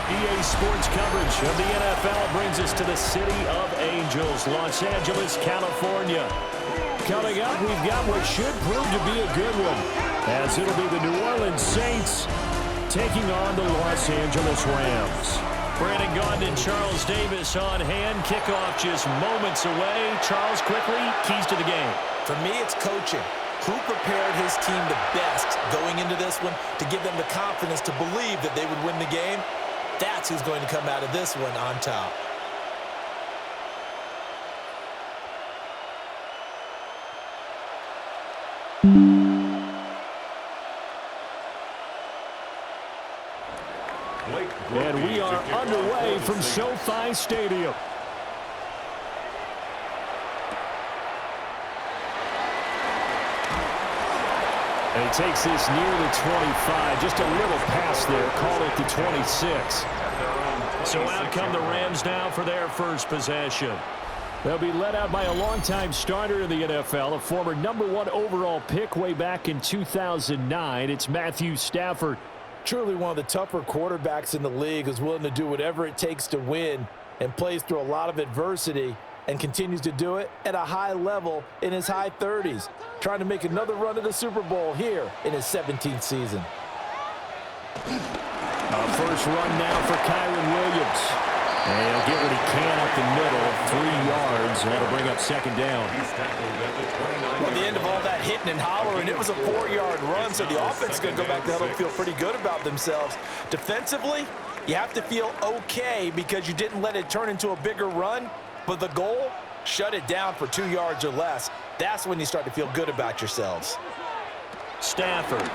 EA Sports coverage of the NFL brings us to the City of Angels, Los Angeles, California. Coming up, we've got what should prove to be a good one, as it'll be the New Orleans Saints taking on the Los Angeles Rams. Brandon Gaudin and Charles Davis on hand. Kickoff just moments away. Charles, quickly, keys to the game. For me, it's coaching. Who prepared his team the best going into this one to give them the confidence to believe that they would win the game? That's who's going to come out of this one on top. And we are underway from SoFi Stadium. And he takes this near the 25. Just a little pass there. Call it the 26. So out come the Rams now for their first possession. They'll be led out by a longtime starter in the NFL, a former #1 overall pick way back in 2009. It's Matthew Stafford. Truly one of the tougher quarterbacks in the league, who's willing to do whatever it takes to win and plays through a lot of adversity and continues to do it at a high level in his high 30s, trying to make another run to the Super Bowl here in his 17th season. First run now for Kyron Williams. And he'll get what he can up the middle, 3 yards. That'll bring up second down. Well, the end of all that hitting and hollering, it was a 4-yard run, so the offense is going to go back to huddle and feel pretty good about themselves. Defensively, you have to feel okay because you didn't let it turn into a bigger run, but the goal, shut it down for 2 yards or less. That's when you start to feel good about yourselves. Stafford.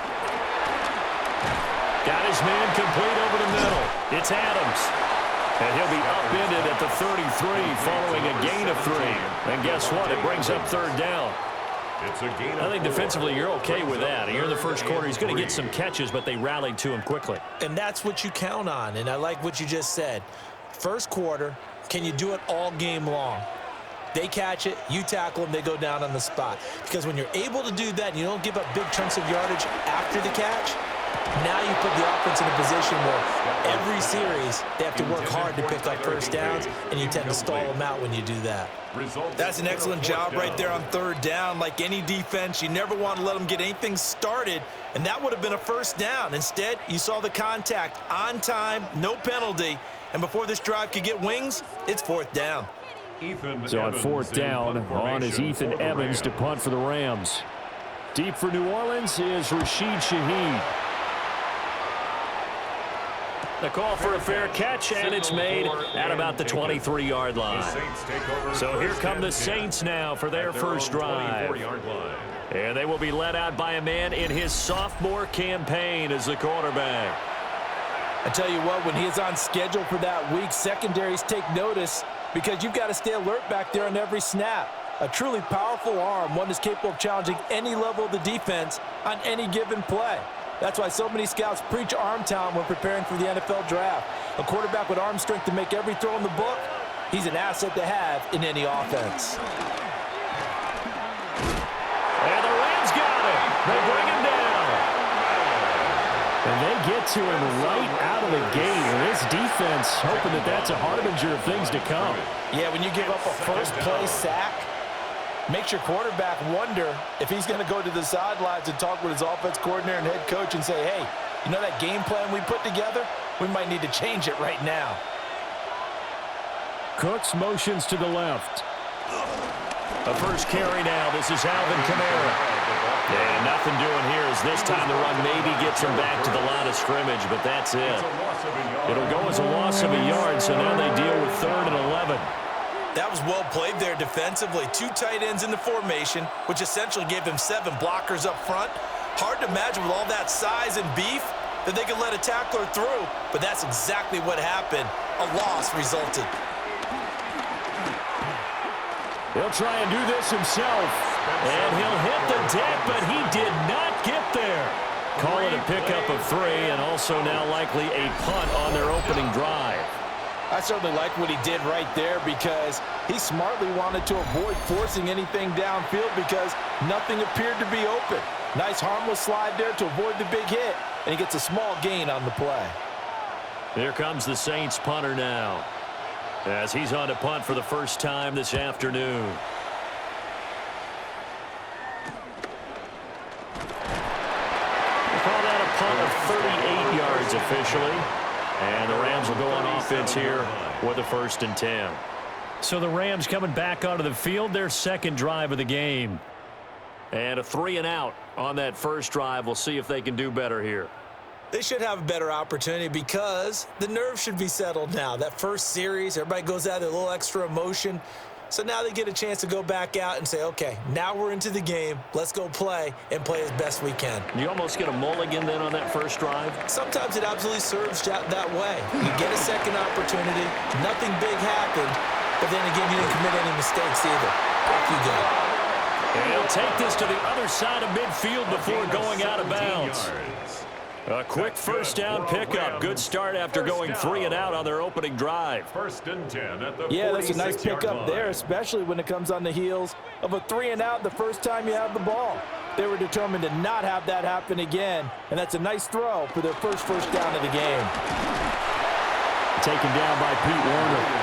Got his man complete over the middle. It's Adams. And he'll be upended at the 33 following a gain of 3. And guess what? It brings up third down. I think defensively you're okay with that. Here in the first quarter, he's going to get some catches, but they rallied to him quickly. And that's what you count on, and I like what you just said. First quarter, can you do it all game long? They catch it, you tackle them, they go down on the spot. Because when you're able to do that and you don't give up big chunks of yardage after the catch, now you put the offense in a position where every series they have to work hard to pick up first downs, and you tend to stall them out when you do that. That's an excellent job right there on third down. Like any defense, you never want to let them get anything started, and that would have been a first down. Instead, you saw the contact on time, no penalty, and before this drive could get wings, it's fourth down. So on fourth down, on is Ethan Evans to punt for the Rams. Deep for New Orleans is Rashid Shaheed. The call for a fair catch, and it's made at about the 23-yard line. So here come the Saints now for their first drive. And they will be led out by a man in his sophomore campaign as the quarterback. I tell you what, when he is on schedule for that week, secondaries take notice because you've got to stay alert back there on every snap. A truly powerful arm, one that's capable of challenging any level of the defense on any given play. That's why so many scouts preach arm talent when preparing for the NFL draft. A quarterback with arm strength to make every throw in the book, he's an asset to have in any offense. And the Rams got him. They bring him down. And they get to him right out of the gate. And this defense hoping that that's a harbinger of things to come. Yeah, when you give up a first-play sack, makes your quarterback wonder if he's going to go to the sidelines and talk with his offense coordinator and head coach and say, hey, you know that game plan we put together? We might need to change it right now. Cooks motions to the left. A first carry now. This is Alvin Kamara. And nothing doing here as this time the run maybe gets him back to the line of scrimmage, but that's it. It'll go as a loss of a yard, so now they deal with 3rd and 11. That was well played there defensively. 2 tight ends in the formation, which essentially gave them 7 blockers up front. Hard to imagine with all that size and beef that they could let a tackler through, but that's exactly what happened. A loss resulted. He'll try and do this himself, and he'll hit the deck, but he did not get there. Call it a pickup of 3, and also now likely a punt on their opening drive. I certainly like what he did right there because he smartly wanted to avoid forcing anything downfield because nothing appeared to be open. Nice harmless slide there to avoid the big hit, and he gets a small gain on the play. Here comes the Saints punter now, as he's on to punt for the first time this afternoon. We'll call that a punt of 38 yards officially. And the Rams will go on offense here with a 1st and 10. So the Rams coming back onto the field, their second drive of the game. And a 3-and-out on that first drive. We'll see if they can do better here. They should have a better opportunity because the nerves should be settled now. That first series, everybody goes out with a little extra emotion. So now they get a chance to go back out and say, okay, now we're into the game. Let's go play and play as best we can. You almost get a mulligan then on that first drive? Sometimes it absolutely serves that way. You get a second opportunity. Nothing big happened. But then again, you didn't commit any mistakes either. Off you go. And he'll take this to the other side of midfield before going out of bounds. A quick first down pickup. Good start after going 3-and-out on their opening drive. 1st and 10 at the Yeah, that's a nice 46-yard pickup line. there, especially when it comes on the heels of a 3-and-out the first time you have the ball. They were determined to not have that happen again, and that's a nice throw for their first down of the game. Taken down by Pete Werner.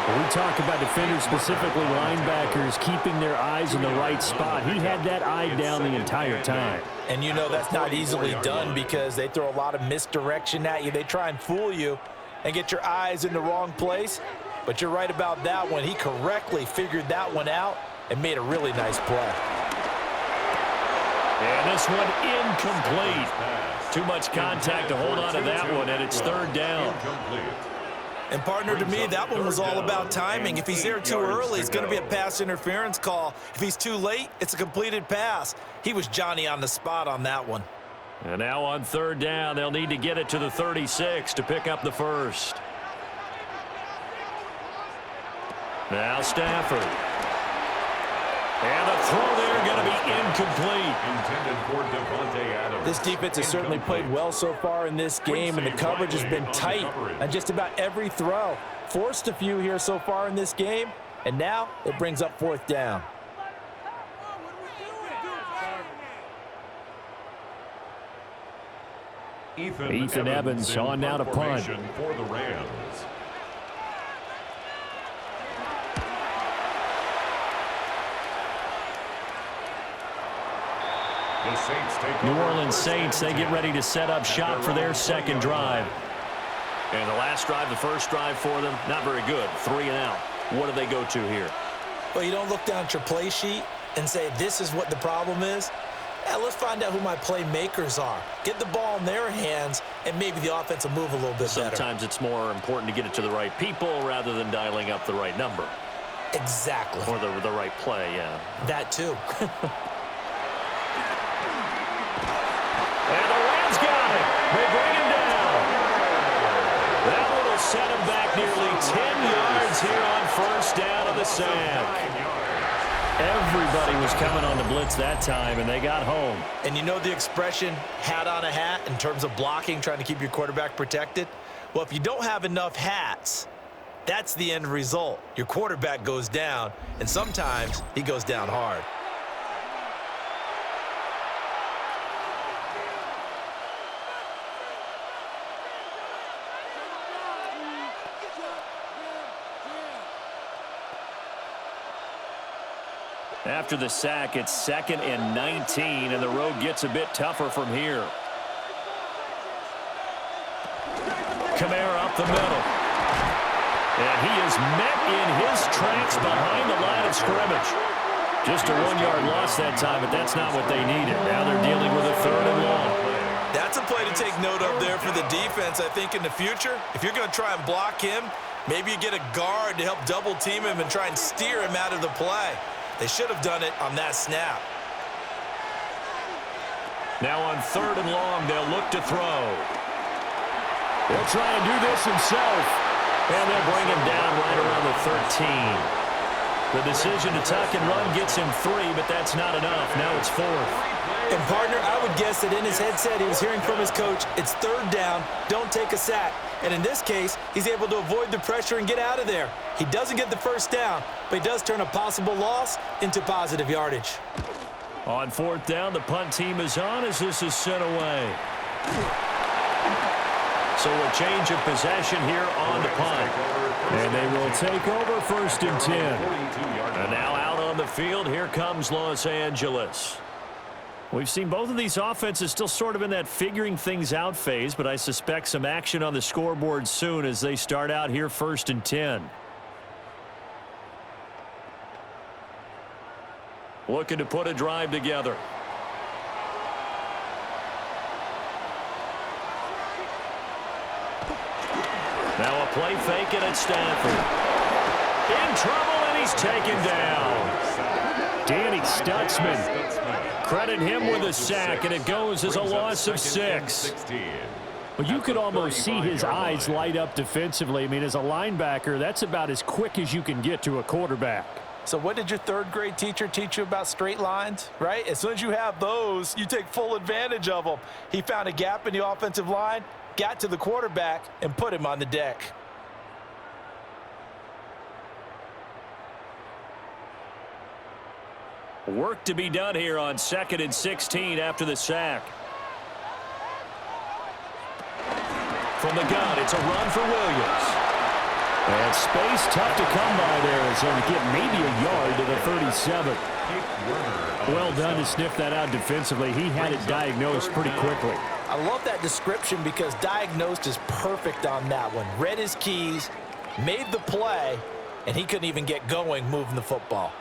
When we talk about defenders, specifically linebackers, keeping their eyes in the right spot. He had that eye down the entire time. And you know that's not easily done because they throw a lot of misdirection at you. They try and fool you and get your eyes in the wrong place. But you're right about that one. He correctly figured that one out and made a really nice play. And this one incomplete. Too much contact to hold on to that one, and it's 3rd down. And, partner, to me, that one was all about timing. If he's there too early, it's going to be a pass interference call. If he's too late, it's a completed pass. He was Johnny on the spot on that one. And now on 3rd down, they'll need to get it to the 36 to pick up the first. Now Stafford. And the throw there going to be incomplete. Intended for Devontae Adams. This defense has certainly played well so far in this game, and the coverage has been tight on just about every throw. Forced a few here so far in this game, and now it brings up 4th down. Ethan Evans on now to punt. For the Rams. New Orleans Saints, they get ready to set up shop for their second drive. And the last drive, the first drive for them, not very good. 3-and-out. What do they go to here? Well, you don't look down at your play sheet and say, this is what the problem is. Yeah, let's find out who my playmakers are. Get the ball in their hands, and maybe the offense will move a little bit better. Sometimes it's more important to get it to the right people rather than dialing up the right number. Exactly. Or the right play, yeah. That too. And the Rams got it. They bring him down. That one will set him back nearly 10 yards here on 1st down of the sack. Everybody was coming on the blitz that time, and they got home. And you know the expression, hat on a hat, in terms of blocking, trying to keep your quarterback protected? Well, if you don't have enough hats, that's the end result. Your quarterback goes down, and sometimes he goes down hard. After the sack, it's 2nd and 19, and the road gets a bit tougher from here. Kamara up the middle. And he is met in his tracks behind the line of scrimmage. Just a 1-yard loss that time, but that's not what they needed. Now they're dealing with a 3rd and long. That's a play to take note of there for the defense, I think, in the future. If you're going to try and block him, maybe you get a guard to help double-team him and try and steer him out of the play. They should have done it on that snap. Now on 3rd and long, they'll look to throw. He'll try and do this himself. And they'll bring him down right around the 13. The decision to tuck and run gets him 3, but that's not enough. Now it's 4th. And, partner, I would guess that in his headset he was hearing from his coach, it's 3rd down, don't take a sack. And in this case, he's able to avoid the pressure and get out of there. He doesn't get the 1st down, but he does turn a possible loss into positive yardage. On 4th down, the punt team is on as this is sent away. So a change of possession here on the punt. And they will take over 1st and 10. And now out on the field, here comes Los Angeles. We've seen both of these offenses still sort of in that figuring things out phase, but I suspect some action on the scoreboard soon as they start out here 1st and 10. Looking to put a drive together. Now a play fake and it's Stafford. In trouble and he's taken down. Danny Stutzman. Credit him with a sack, and it goes as a loss of 6. Well, you could almost see his eyes light up defensively. I mean, as a linebacker, that's about as quick as you can get to a quarterback. So what did your 3rd grade teacher teach you about straight lines, right? As soon as you have those, you take full advantage of them. He found a gap in the offensive line, got to the quarterback, and put him on the deck. Work to be done here on 2nd and 16 after the sack. From the gun, it's a run for Williams. And space tough to come by there, so to get maybe a yard to the 37. Well done to sniff that out defensively. He had it diagnosed pretty quickly. I love that description because diagnosed is perfect on that one. Read his keys, made the play, and he couldn't even get going moving the football.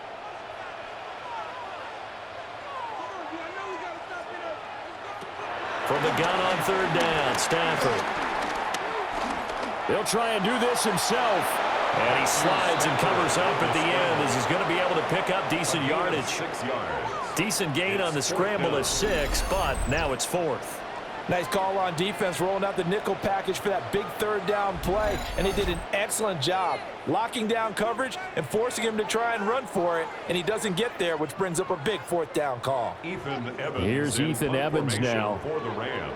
From the gun on 3rd down, Stafford. He'll try and do this himself. And he slides and covers up at the end as he's going to be able to pick up decent yardage. 6 yards. Decent gain on the scramble is 6, but now it's 4th. Nice call on defense, rolling out the nickel package for that big 3rd down play, and they did an excellent job locking down coverage and forcing him to try and run for it, and he doesn't get there, which brings up a big 4th down call. Ethan Evans. Here's Ethan Evans now. For the Rams.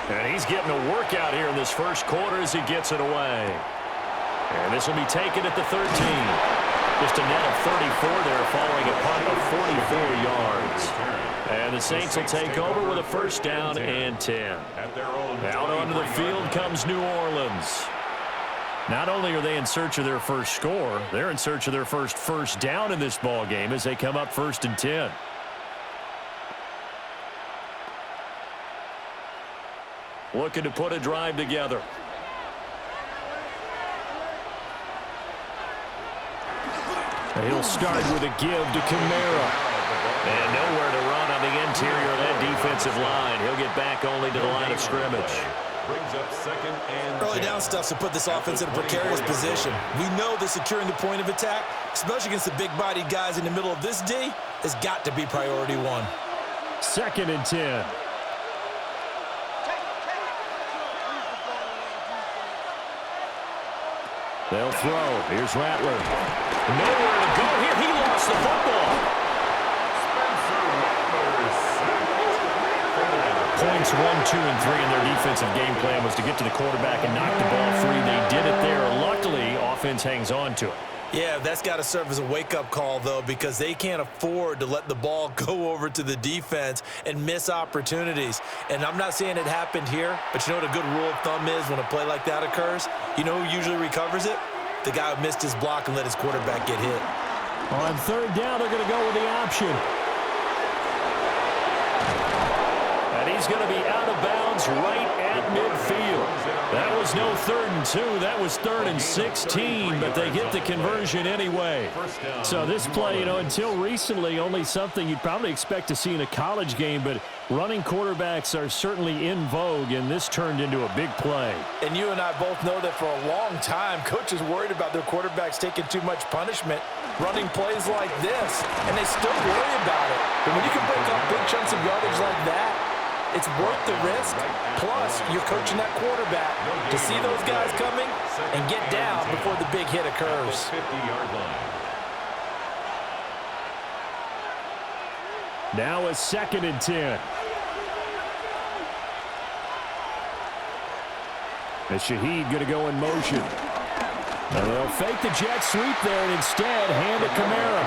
And he's getting a workout here in this 1st quarter as he gets it away. And this will be taken at the 13. Just a net of 34 there following a punt of 44 yards. And the Saints will take over with a 1st down and 10. Out onto the field comes New Orleans. Not only are they in search of their first score, they're in search of their first down in this ball game as they come up 1st and 10. Looking to put a drive together. He'll start with a give to Kamara. And nowhere to run on the interior of that defensive line. He'll get back only to the line of scrimmage. Brings up 2nd and Early down stuff to put this offense in a precarious position. We know that securing the point of attack, especially against the big-bodied guys in the middle of this D, has got to be priority 1. 2nd and 10. They'll throw. Here's Rattler. Nowhere to go here. He lost the football. Points 1, 2, and 3 in their defensive game plan was to get to the quarterback and knock the ball free. They did it there. Luckily, offense hangs on to it. Yeah, that's got to serve as a wake-up call, though, because they can't afford to let the ball go over to the defense and miss opportunities. And I'm not saying it happened here, but you know what a good rule of thumb is when a play like that occurs? You know who usually recovers it? The guy who missed his block and let his quarterback get hit. On 3rd down, they're going to go with the option. And he's going to be out of bounds right at midfield. That was no 3rd and 2. That was 3rd and 16, but they get the conversion anyway. So this play, you know, until recently, only something you'd probably expect to see in a college game, but running quarterbacks are certainly in vogue, and this turned into a big play. And you and I both know that for a long time, coaches worried about their quarterbacks taking too much punishment running plays like this, and they still worry about it. But when you can break up big chunks of yardage like that, it's worth the risk. Plus, you're coaching that quarterback to see those guys coming and get down before the big hit occurs. 50-yard line. Now a 2nd and 10. And Shaheed going to go in motion. And they'll fake the jet sweep there and instead hand it Kamara.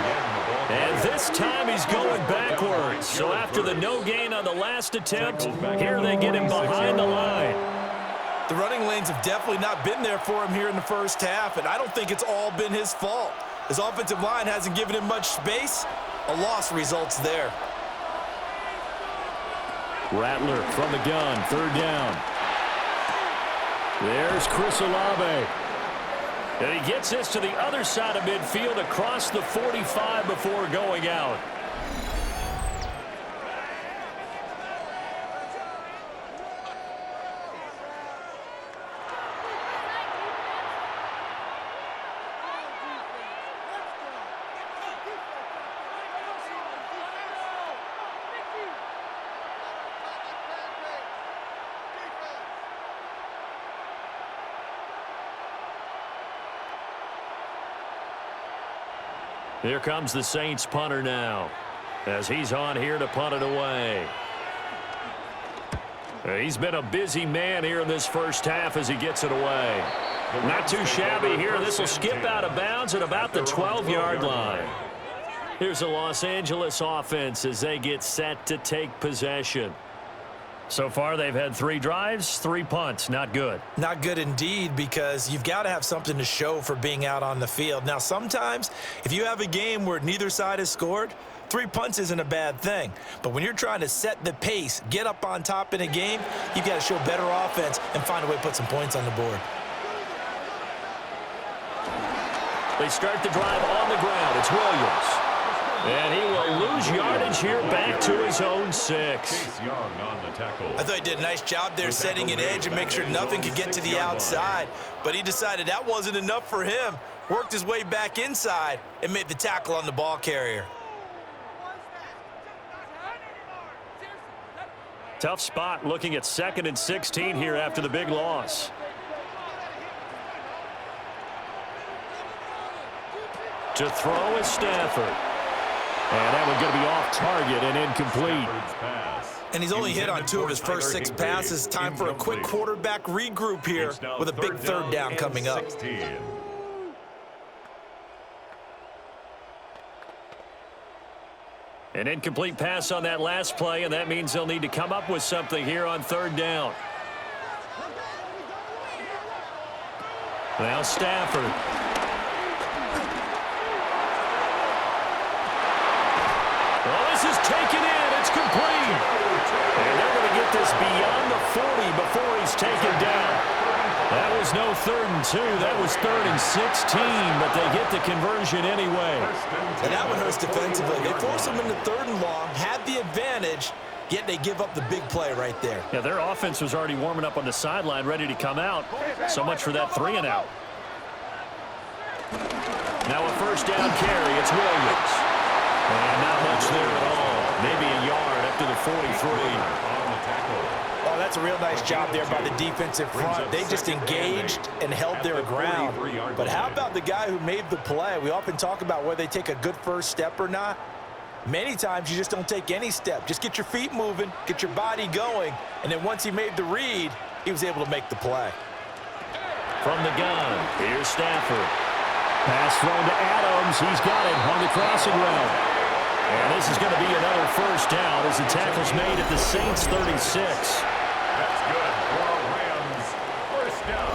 And this time he's going backwards. So after the no gain on the last attempt, here they get him behind the line. The running lanes have definitely not been there for him here in the first half, and I don't think it's all been his fault. His offensive line hasn't given him much space. A loss results there. Rattler from the gun, third down. There's Chris Olave. And he gets this to the other side of midfield across the 45 before going out. Here comes the Saints punter now, as he's on here to punt it away. He's been a busy man here in this first half as he gets it away. Not too shabby here. This will skip out of bounds at about the 12-yard line. Here's the Los Angeles offense as they get set to take possession. So far, they've had 3 drives, 3 punts. Not good. Not good indeed, because you've got to have something to show for being out on the field. Now, sometimes, if you have a game where neither side has scored, 3 punts isn't a bad thing. But when you're trying to set the pace, get up on top in a game, you've got to show better offense and find a way to put some points on the board. They start the drive on the ground. It's Williams. And he will lose yardage here back to his own 6. I thought he did a nice job there setting an edge and make sure nothing could get to the outside. But he decided that wasn't enough for him. Worked his way back inside and made the tackle on the ball carrier. Tough spot looking at 2nd and 16 here after the big loss. To throw is Stafford. And that one's going to be off target and incomplete. And he's only hit on 2 of his first 6 passes. Time for a quick quarterback regroup here with a big third down coming up. An incomplete pass on that last play, and that means they'll need to come up with something here on 3rd down. Now Stafford. Well, this is taken in. It's complete. And they're going to get this beyond the 40 before he's taken down. That was no 3rd and 2. That was 3rd and 16, but they get the conversion anyway. And that one hurts defensively. They force him into 3rd and long, had the advantage, yet they give up the big play right there. Yeah, their offense was already warming up on the sideline, ready to come out. So much for that 3 and out. Now a first down carry. It's Williams. And not much there at all. Maybe a yard up to the 43. Oh, that's a real nice job there by the defensive front. They just engaged and held their ground. But how about the guy who made the play? We often talk about whether they take a good first step or not. Many times you just don't take any step. Just get your feet moving, get your body going, and then once he made the read, he was able to make the play. From the gun, here's Stafford. Pass thrown to Adams. He's got it on the crossing route. And this is going to be another first down as the tackle's made at the Saints' 36. That's good for Rams. First down.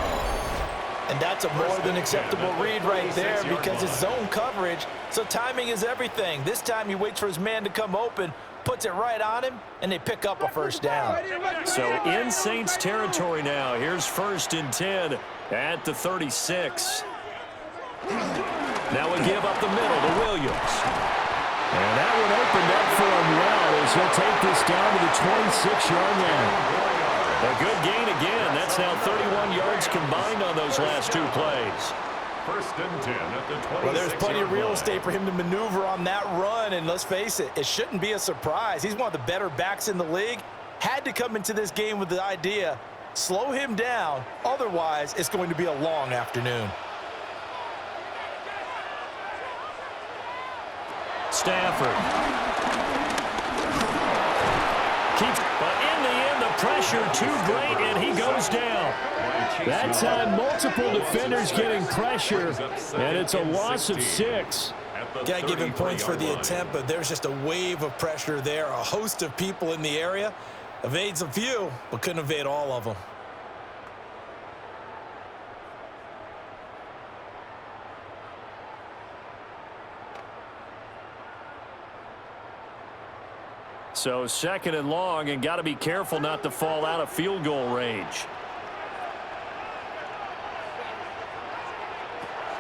And that's a more than acceptable read right there because it's zone coverage, so timing is everything. This time he waits for his man to come open, puts it right on him, and they pick up a first down. So in Saints territory now. Here's 1st and 10 at the 36. Now we give up the middle to Williams. And that one opened up for him well as he'll take this down to the 26-yard line. A good gain again. That's now 31 yards combined on those last 2 plays. 1st and 10 at the 26. Well, there's plenty of real estate for him to maneuver on that run, and let's face it, it shouldn't be a surprise. He's one of the better backs in the league. Had to come into this game with the idea, slow him down, otherwise it's going to be a long afternoon. Stafford. But in the end, the pressure too great, and he goes down. That time, multiple defenders getting pressure, and it's a loss of 6. Got to give him points for the attempt, but there's just a wave of pressure there. A host of people in the area. Evades a few, but couldn't evade all of them. So 2nd and long, and got to be careful not to fall out of field goal range.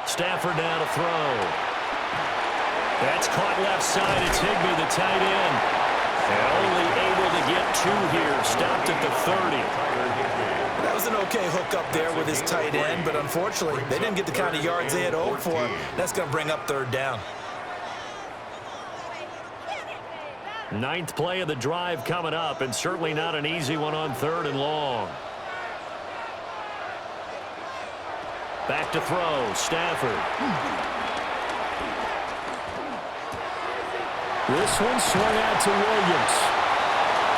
Stafford now to throw. That's caught left side. It's Higbee, the tight end. And only able to get 2 here. Stopped at the 30. That was an okay hook up there with his tight end, but unfortunately, they didn't get the kind of yards they had hoped for. That's going to bring up 3rd down. 9th play of the drive coming up, and certainly not an easy one on 3rd and long. Back to throw, Stafford. This one swung out to Williams.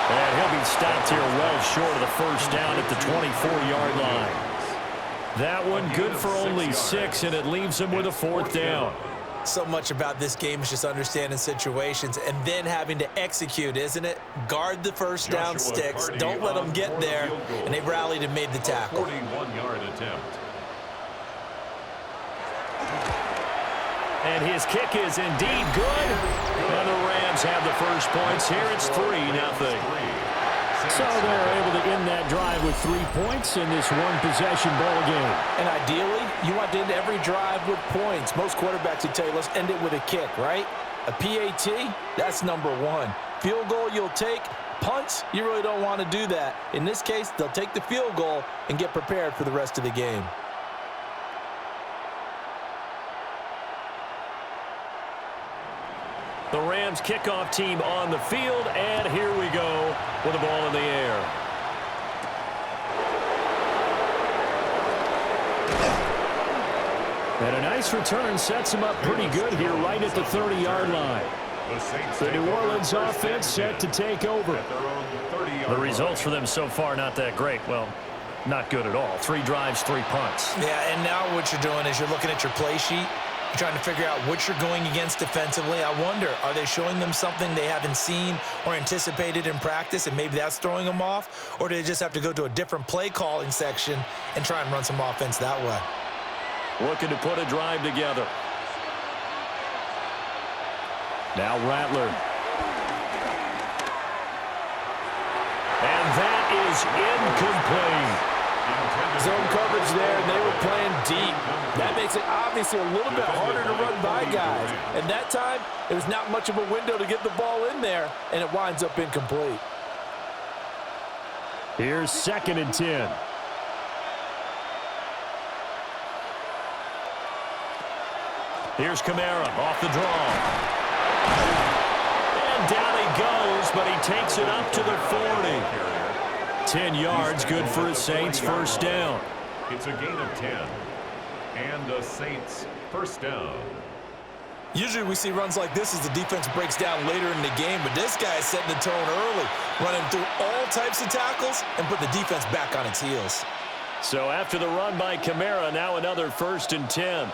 And he'll be stopped here well short of the 1st down at the 24-yard line. That one good for only 6, and it leaves him with a 4th down. So much about this game is just understanding situations and then having to execute, isn't it? Guard the 1st down sticks. Don't let them get there. And they rallied and made the tackle. 41-yard attempt. And his kick is indeed good. And the Rams have the first points here. It's 3-0. So they're able to end that drive with 3 points in this one-possession ball game. And ideally, you want to end every drive with points. Most quarterbacks would tell you, let's end it with a kick, right? A PAT, that's number 1. Field goal you'll take. Punts, you really don't want to do that. In this case, they'll take the field goal and get prepared for the rest of the game. The Rams kickoff team on the field, and here we go with the ball in the air. And a nice return sets him up pretty good here right at the 30-yard line. The New Orleans offense set to take over. The results for them so far not that great. Well, not good at all. 3 drives, 3 punts. Yeah, and now what you're doing is you're looking at your play sheet. You're trying to figure out what you're going against defensively. I wonder, are they showing them something they haven't seen or anticipated in practice, and maybe that's throwing them off? Or do they just have to go to a different play calling section and try and run some offense that way? Looking to put a drive together. Now Rattler. And that is incomplete. Zone coverage there, and they were playing deep. That makes it obviously a little bit harder to run by guys. And that time, there was not much of a window to get the ball in there, and it winds up incomplete. Here's 2nd and 10. Here's Kamara off the draw. And down he goes, but he takes it up to the 40. 10 yards, good for the Saints, 1st down. It's a gain of 10. And the Saints, 1st down. Usually we see runs like this as the defense breaks down later in the game, but this guy is setting the tone early, running through all types of tackles and put the defense back on its heels. So after the run by Kamara, now another 1st and 10.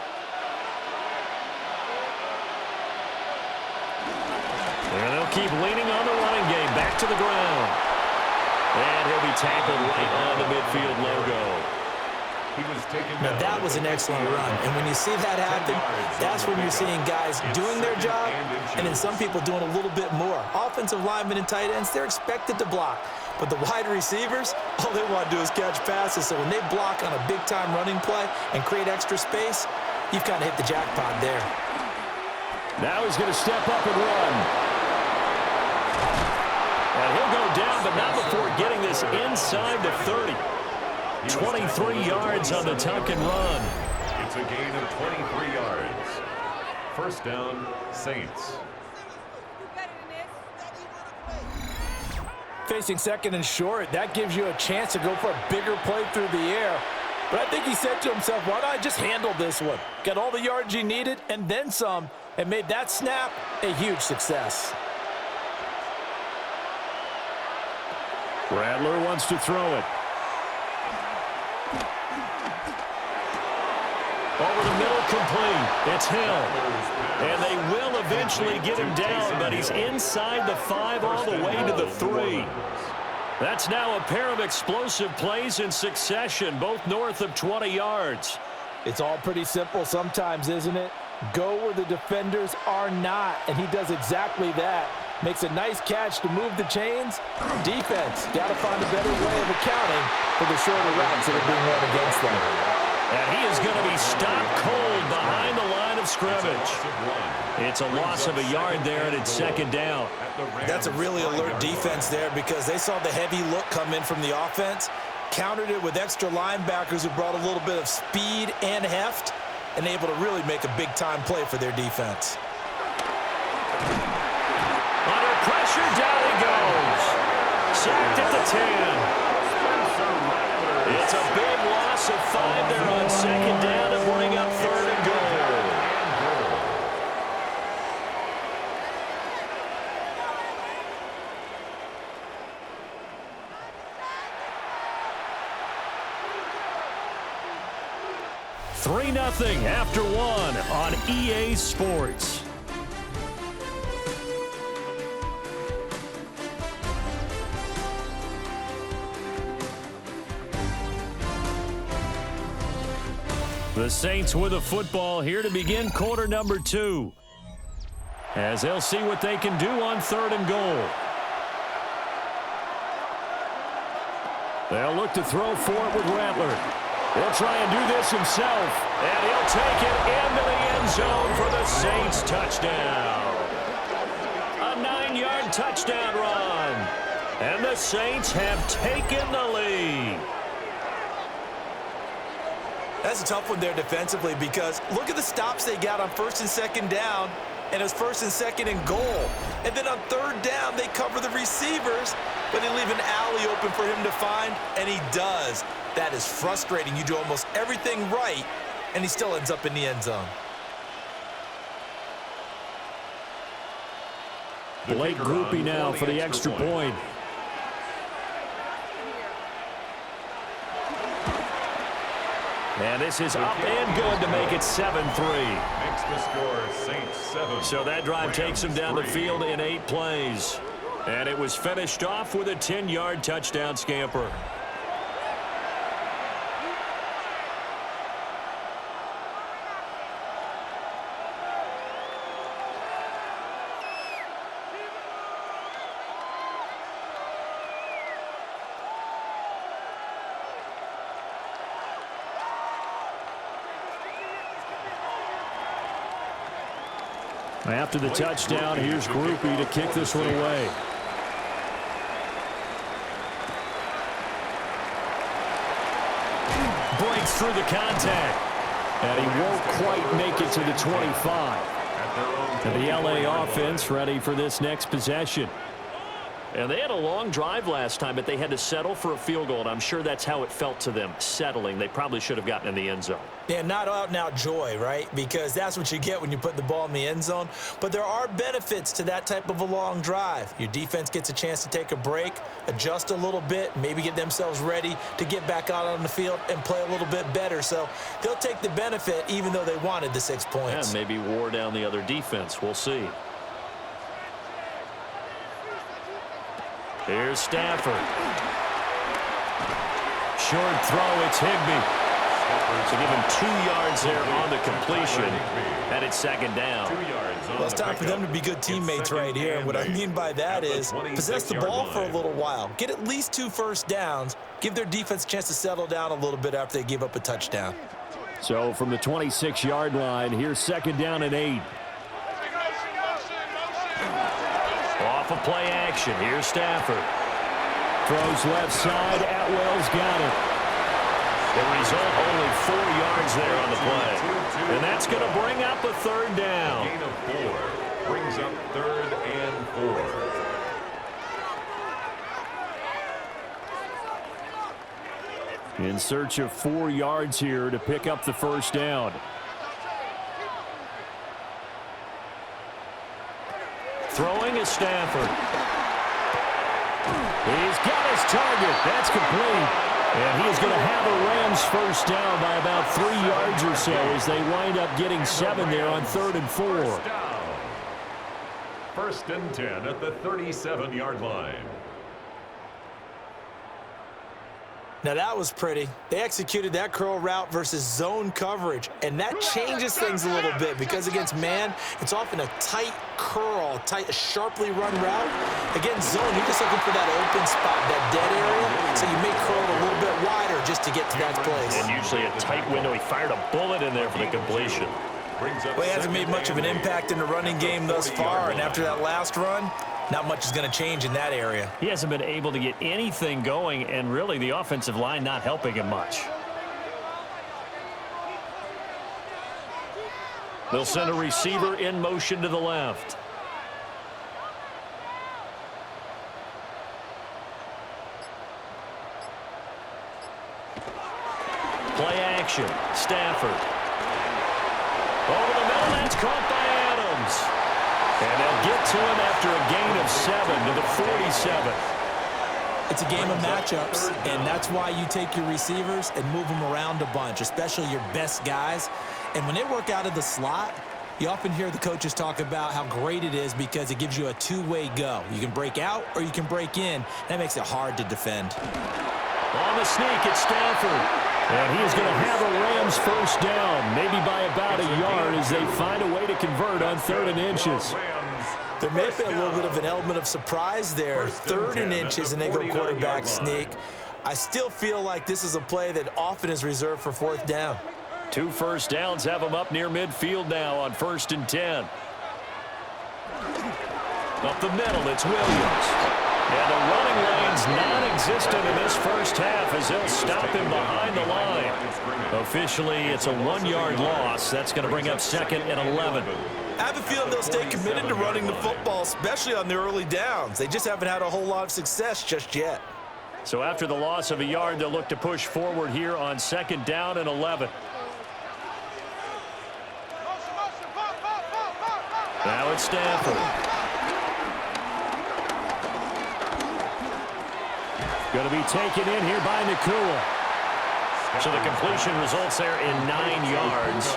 And they'll keep leaning on the running game, back to the ground. And he'll be tackled right on the midfield logo. Now that was an excellent run, and when you see that happen, that's when you're seeing guys doing their job, and then some people doing a little bit more. Offensive linemen and tight ends, they're expected to block, but the wide receivers, all they want to do is catch passes, so when they block on a big-time running play and create extra space, you've kind of hit the jackpot there. Now he's going to step up and run. And he'll go down, but not before getting this inside the 30. 23 yards on the tuck and run. It's a gain of 23 yards. 1st down, Saints. Facing 2nd and short, that gives you a chance to go for a bigger play through the air. But I think he said to himself, why don't I just handle this one? Got all the yards he needed and then some, and made that snap a huge success. Rattler wants to throw it. Over the middle, complete. It's Hill. And they will eventually get him down, but he's inside the 5 all the way to the 3. That's now a pair of explosive plays in succession, both north of 20 yards. It's all pretty simple sometimes, isn't it? Go where the defenders are not, and he does exactly that. Makes a nice catch to move the chains. Defense, got to find a better way of accounting for the shorter routes that are being run against them. And he is going to be stopped cold behind the line of scrimmage. It's a loss of a yard there, and it's second down. That's a really alert defense there because they saw the heavy look come in from the offense, countered it with extra linebackers who brought a little bit of speed and heft, and able to really make a big-time play for their defense. Under pressure, down he goes. Sacked at the 10. It's a big loss of 5 there on second down to bring up third and goal. 3-0 after 1 on EA Sports. The Saints with a football here to begin quarter number 2. As they'll see what they can do on third and goal. They'll look to throw for it with Rattler. He'll try and do this himself, and he'll take it into the end zone for the Saints touchdown. A 9-yard touchdown run, and the Saints have taken the lead. That's a tough one there defensively because look at the stops they got on first and second down, and it's first and second and goal. And then on third down, they cover the receivers, but they leave an alley open for him to find, and he does. That is frustrating. You do almost everything right, and he still ends up in the end zone. Blake Groupie now for the extra point. And this is up and good to make it 7-3. Makes the score Saints 7. So that drive takes them down the field in 8 plays. And it was finished off with a 10-yard touchdown scamper. After the touchdown, here's Groupie to kick this one away. Breaks through the contact. And he won't quite make it to the 25. And the LA offense ready for this next possession. And they had a long drive last time, but they had to settle for a field goal, and I'm sure that's how it felt to them, settling. They probably should have gotten in the end zone. Yeah, not out-and-out joy, right? Because that's what you get when you put the ball in the end zone. But there are benefits to that type of a long drive. Your defense gets a chance to take a break, adjust a little bit, maybe get themselves ready to get back out on the field and play a little bit better. So they'll take the benefit even though they wanted the 6 points. Yeah, maybe wore down the other defense. We'll see. Here's Stafford. Short throw, it's Higbee. So give him 2 yards there on the completion, and it's second down. Well, it's time for them to be good teammates right here. And what I mean by that is possess the ball for a little while. Get at least 2 first downs. Give their defense a chance to settle down a little bit after they give up a touchdown. So from the 26-yard line, here's second down and 8. Off of play action, here's Stafford. Throws left side, Atwell's got it. The result, only 4 yards there on the play. And that's going to bring up a third down. Gain of 4 brings up 3rd and 4. In search of 4 yards here to pick up the first down. Throwing is Stafford. He's got his target. That's complete. And he is going to have a Rams first down by about 3 yards or so as they wind up getting 7 there on 3rd and 4. First and 10 at the 37-yard line. Now that was pretty. They executed that curl route versus zone coverage, and that changes things a little bit because against man, it's often a tight curl, a sharply run route. Against zone, you're just looking for that open spot, that dead area, so you may curl it a little bit wider just to get to that place. And usually a tight window. He fired a bullet in there for the completion. Well, he hasn't made much of an impact in the running game thus far, and after that last run, not much is going to change in that area. He hasn't been able to get anything going, and really the offensive line not helping him much. They'll send a receiver in motion to the left. Play action. Stafford. Over the middle, that's caught by Adams. And they'll get to him after a gain of 7 to the 47. It's a game of matchups, and that's why you take your receivers and move them around a bunch, especially your best guys. And when they work out of the slot, you often hear the coaches talk about how great it is because it gives you a two-way go. You can break out or you can break in. That makes it hard to defend. On the sneak, it's Stafford. And he is going to have a Rams first down, maybe by about a yard as they find a way to convert on 3rd and inches. There may have been a little bit of an element of surprise there. 3rd and inches, and they go quarterback sneak. I still feel like this is a play that often is reserved for 4th down. 2 first downs have him up near midfield now on 1st and 10. Up the middle, it's Williams. And the running lane's non-existent in this first half as they'll stop him behind the line. Officially, it's a 1-yard loss. That's going to bring up 2nd and 11. I have a feeling they'll stay committed to running the football, especially on the early downs. They just haven't had a whole lot of success just yet. So after the loss of a yard, they'll look to push forward here on 2nd down and 11. Now it's Stafford. Going to be taken in here by Nakua. So the completion results there in 9 yards.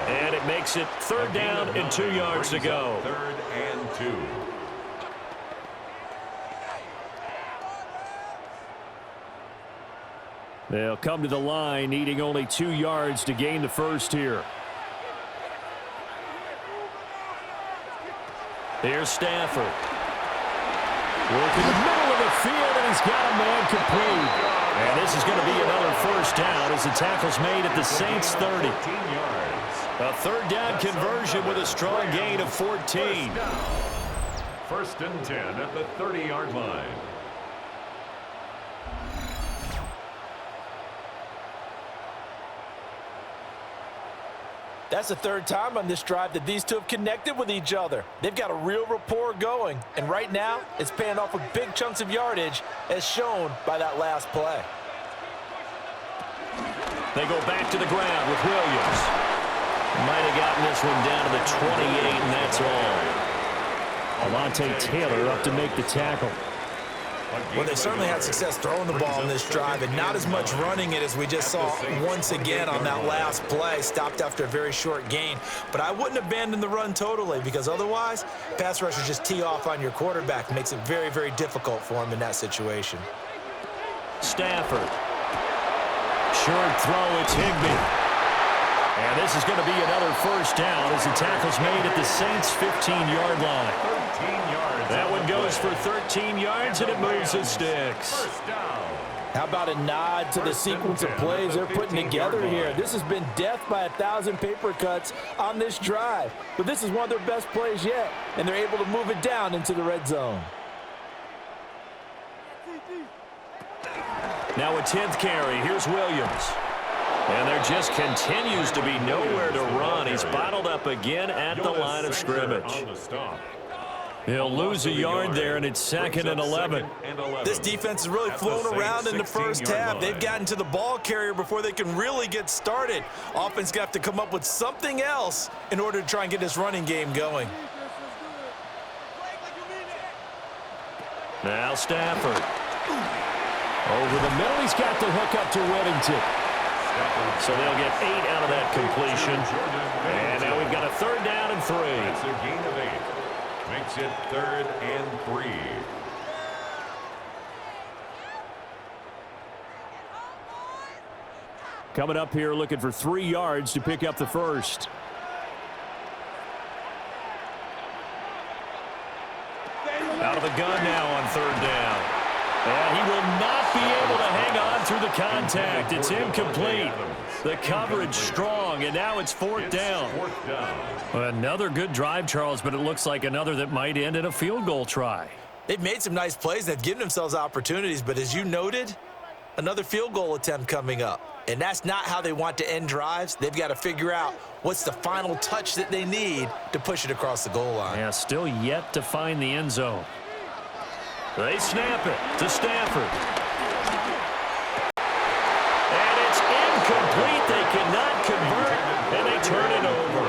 And it makes it 3rd down and 2 yards to go. 3rd and 2. They'll come to the line, needing only 2 yards to gain the first here. Here's Stafford. Working the middle of the field, and he's got a man complete. And this is going to be another first down as the tackle's made at the Saints' 30. A 3rd down conversion with a strong gain of 14. 1st and 10 at the 30-yard line. That's the 3rd time on this drive that these two have connected with each other. They've got a real rapport going, and right now it's paying off with big chunks of yardage as shown by that last play. They go back to the ground with Williams. Might have gotten this one down to the 28, and that's all. Alontae Taylor up to make the tackle. Well, they certainly had success throwing the ball in this drive and not as much running it as we just saw once again on that last play. Stopped after a very short gain. But I wouldn't abandon the run totally because otherwise, pass rushers just tee off on your quarterback. It makes it very, very difficult for him in that situation. Stafford. Short throw, it's Higbee. And this is going to be another first down as the tackle's made at the Saints' 15-yard line. 13 yards. That one goes for 13 yards, and it moves the sticks. How about a nod to the sequence of plays they're putting together here? This has been death by 1,000 paper cuts on this drive. But this is one of their best plays yet, and they're able to move it down into the red zone. Now a 10th carry. Here's Williams. And there just continues to be nowhere to run. He's bottled up again at the line of scrimmage. He'll lose a yard there, and it's 2nd and 11. This defense has really flown around in the first half. They've gotten to the ball carrier before they can really get started. Offense got to come up with something else in order to try and get this running game going. Now Stafford. Over the middle, he's got the hook up to Whittington. So they'll get 8 out of that completion. And now we've got a 3rd down and 3. That's a gain of 8. Makes it 3rd and 3. Coming up here looking for 3 yards to pick up the first. Out of the gun now on 3rd down. And he will not be able to hang on through the contact. It's incomplete. The coverage strong, and now it's 4th down. Another good drive, Charles, but it looks like another that might end in a field goal try. They've made some nice plays. They've given themselves opportunities, but as you noted, another field goal attempt coming up. And that's not how they want to end drives. They've got to figure out what's the final touch that they need to push it across the goal line. Yeah, still yet to find the end zone. They snap it to Stafford. And it's incomplete. They cannot convert, and they turn it over.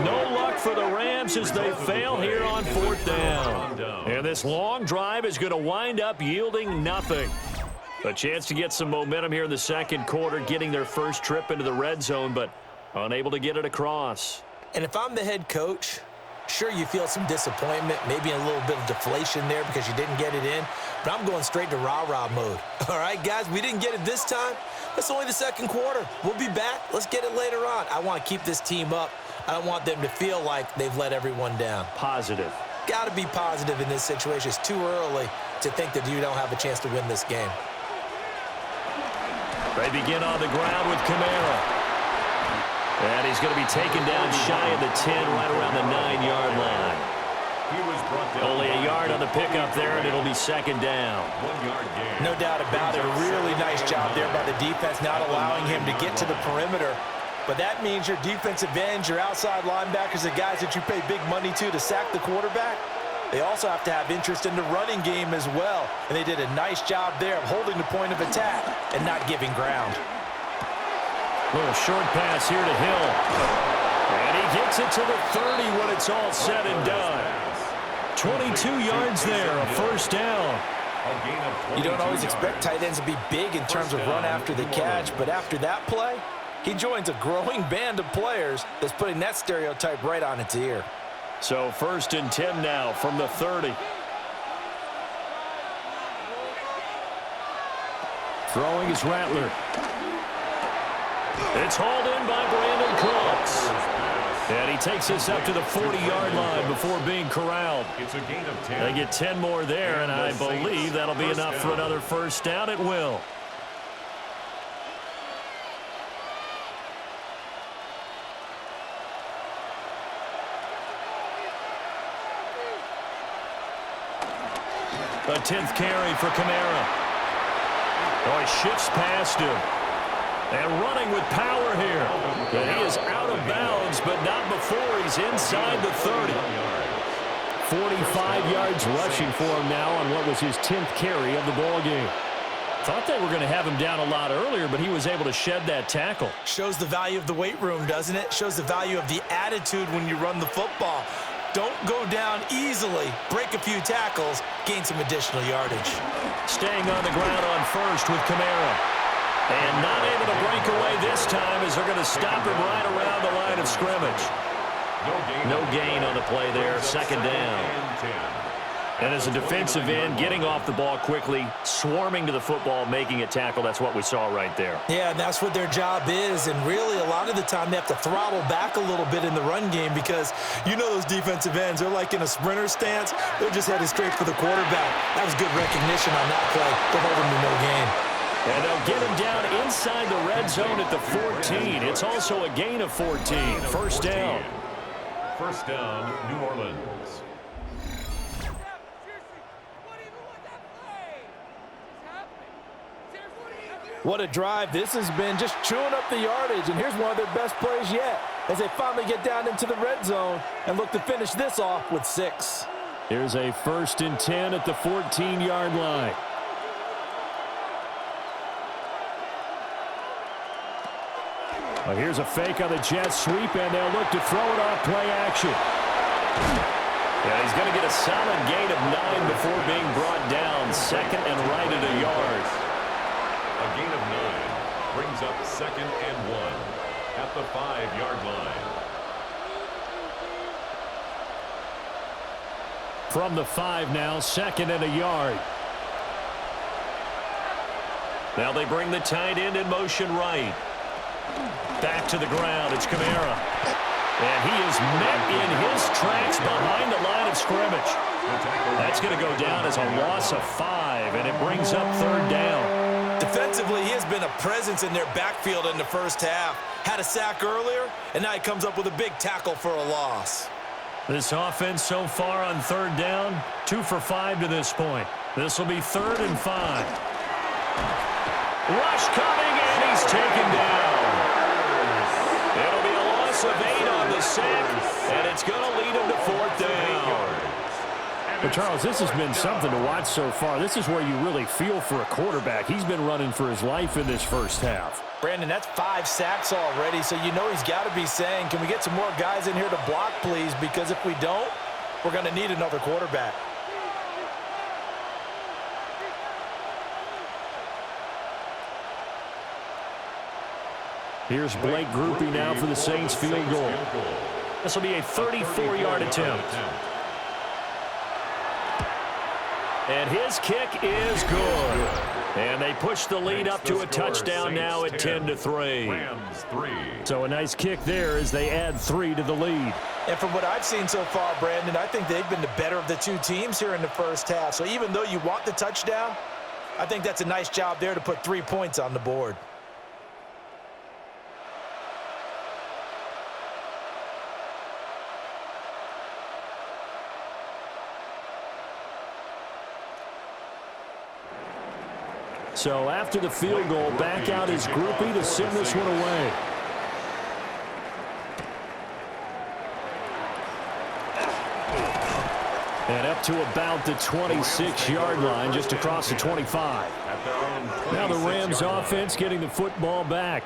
No luck for the Rams as they fail here on 4th down. And this long drive is going to wind up yielding nothing. A chance to get some momentum here in the 2nd quarter, getting their first trip into the red zone, but unable to get it across. And if I'm the head coach, sure, you feel some disappointment, maybe a little bit of deflation there because you didn't get it in, but I'm going straight to rah-rah mode. All right, guys, we didn't get it this time. It's only the 2nd quarter. We'll be back. Let's get it later on. I want to keep this team up. I don't want them to feel like they've let everyone down. Positive. Got to be positive in this situation. It's too early to think that you don't have a chance to win this game. They begin on the ground with Kamara. And he's going to be taken down shy of the 10, right around the 9-yard line. Only a yard on the pickup there, and it'll be 2nd down. 1 yard gain. No doubt about it. A really nice job there by the defense, not allowing him to get to the perimeter. But that means your defensive ends, your outside linebackers, the guys that you pay big money to sack the quarterback, they also have to have interest in the running game as well. And they did a nice job there of holding the point of attack and not giving ground. Little short pass here to Hill. And he gets it to the 30 when it's all said and done. 22 yards there, a 1st down. You don't always expect tight ends to be big in terms of run after the catch, but after that play, he joins a growing band of players that's putting that stereotype right on its ear. So 1st and 10 now from the 30. Throwing is Rattler. It's hauled in by Brandon Cooks. And he takes us up to the 40-yard line before being corralled. It's a gain of 10. They get 10 more there, and I believe that'll be enough for another 1st down. It will. A 10th carry for Kamara. Oh, he shifts past him. And running with power here. And he is out of bounds, but not before he's inside the 30. 45 yards rushing for him now on what was his 10th carry of the ball game. Thought they were going to have him down a lot earlier, but he was able to shed that tackle. Shows the value of the weight room, doesn't it? Shows the value of the attitude when you run the football. Don't go down easily. Break a few tackles. Gain some additional yardage. Staying on the ground on 1st with Kamara. And not able to break away this time as they're going to stop him right around the line of scrimmage. No gain on the play there. 2nd down. And as a defensive end, getting off the ball quickly, swarming to the football, making a tackle, that's what we saw right there. Yeah, and that's what their job is. And really, a lot of the time, they have to throttle back a little bit in the run game because you know those defensive ends, they're like in a sprinter stance. They're just headed straight for the quarterback. That was good recognition on that play. They'll hold him to no gain. And they'll get him down inside the red zone at the 14. It's also a gain of 14. 1st down. 1st down, New Orleans. What a drive this has been, just chewing up the yardage, and here's one of their best plays yet as they finally get down into the red zone and look to finish this off with 6. Here's a 1st and 10 at the 14-yard line. Well, here's a fake on the jet sweep, and they'll look to throw it off play action. Yeah, he's going to get a solid gain of 9 before being brought down. Second and right at a yard. A gain of 9 brings up second and 1 at the 5-yard line. From the 5 now, second and a yard. Now they bring the tight end in motion right. Back to the ground. It's Kamara. And he is met in his tracks behind the line of scrimmage. That's going to go down as a loss of 5, and it brings up third down. Defensively, he has been a presence in their backfield in the first half. Had a sack earlier, and now he comes up with a big tackle for a loss. This offense so far on third down, 2 for 5 to this point. This will be 3rd and 5. Rush coming, and he's taken down. It'll be a loss of 8 on the sack, and it's going to lead him to 4th down. Well, Charles, this has been something to watch so far. This is where you really feel for a quarterback. He's been running for his life in this first half. Brandon, that's 5 sacks already, so you know he's got to be saying, can we get some more guys in here to block, please? Because if we don't, we're going to need another quarterback. Here's Blake Groupie now for the Saints field goal. This will be a 34-yard attempt. And his kick is good. And they push the lead up to a touchdown now at 10-3. So a nice kick there as they add 3 to the lead. And from what I've seen so far, Brandon, I think they've been the better of the two teams here in the first half. So even though you want the touchdown, I think that's a nice job there to put 3 points on the board. So after the field goal, back out is Groupie to send this one away. And up to about the 26-yard line, just across the 25. Now the Rams offense getting the football back.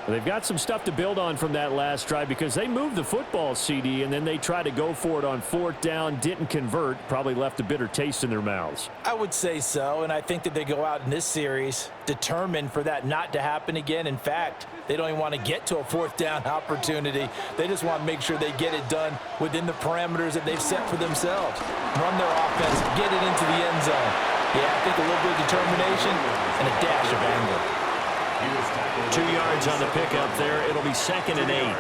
They've got some stuff to build on from that last drive because they moved the football, CD, and then they tried to go for it on 4th down, didn't convert, probably left a bitter taste in their mouths. I would say so, and I think that they go out in this series determined for that not to happen again. In fact, they don't even want to get to a 4th down opportunity. They just want to make sure they get it done within the parameters that they've set for themselves. Run their offense, get it into the end zone. Yeah, I think a little bit of determination and a dash of anger. 2 yards on the pickup there. It'll be 2nd and 8.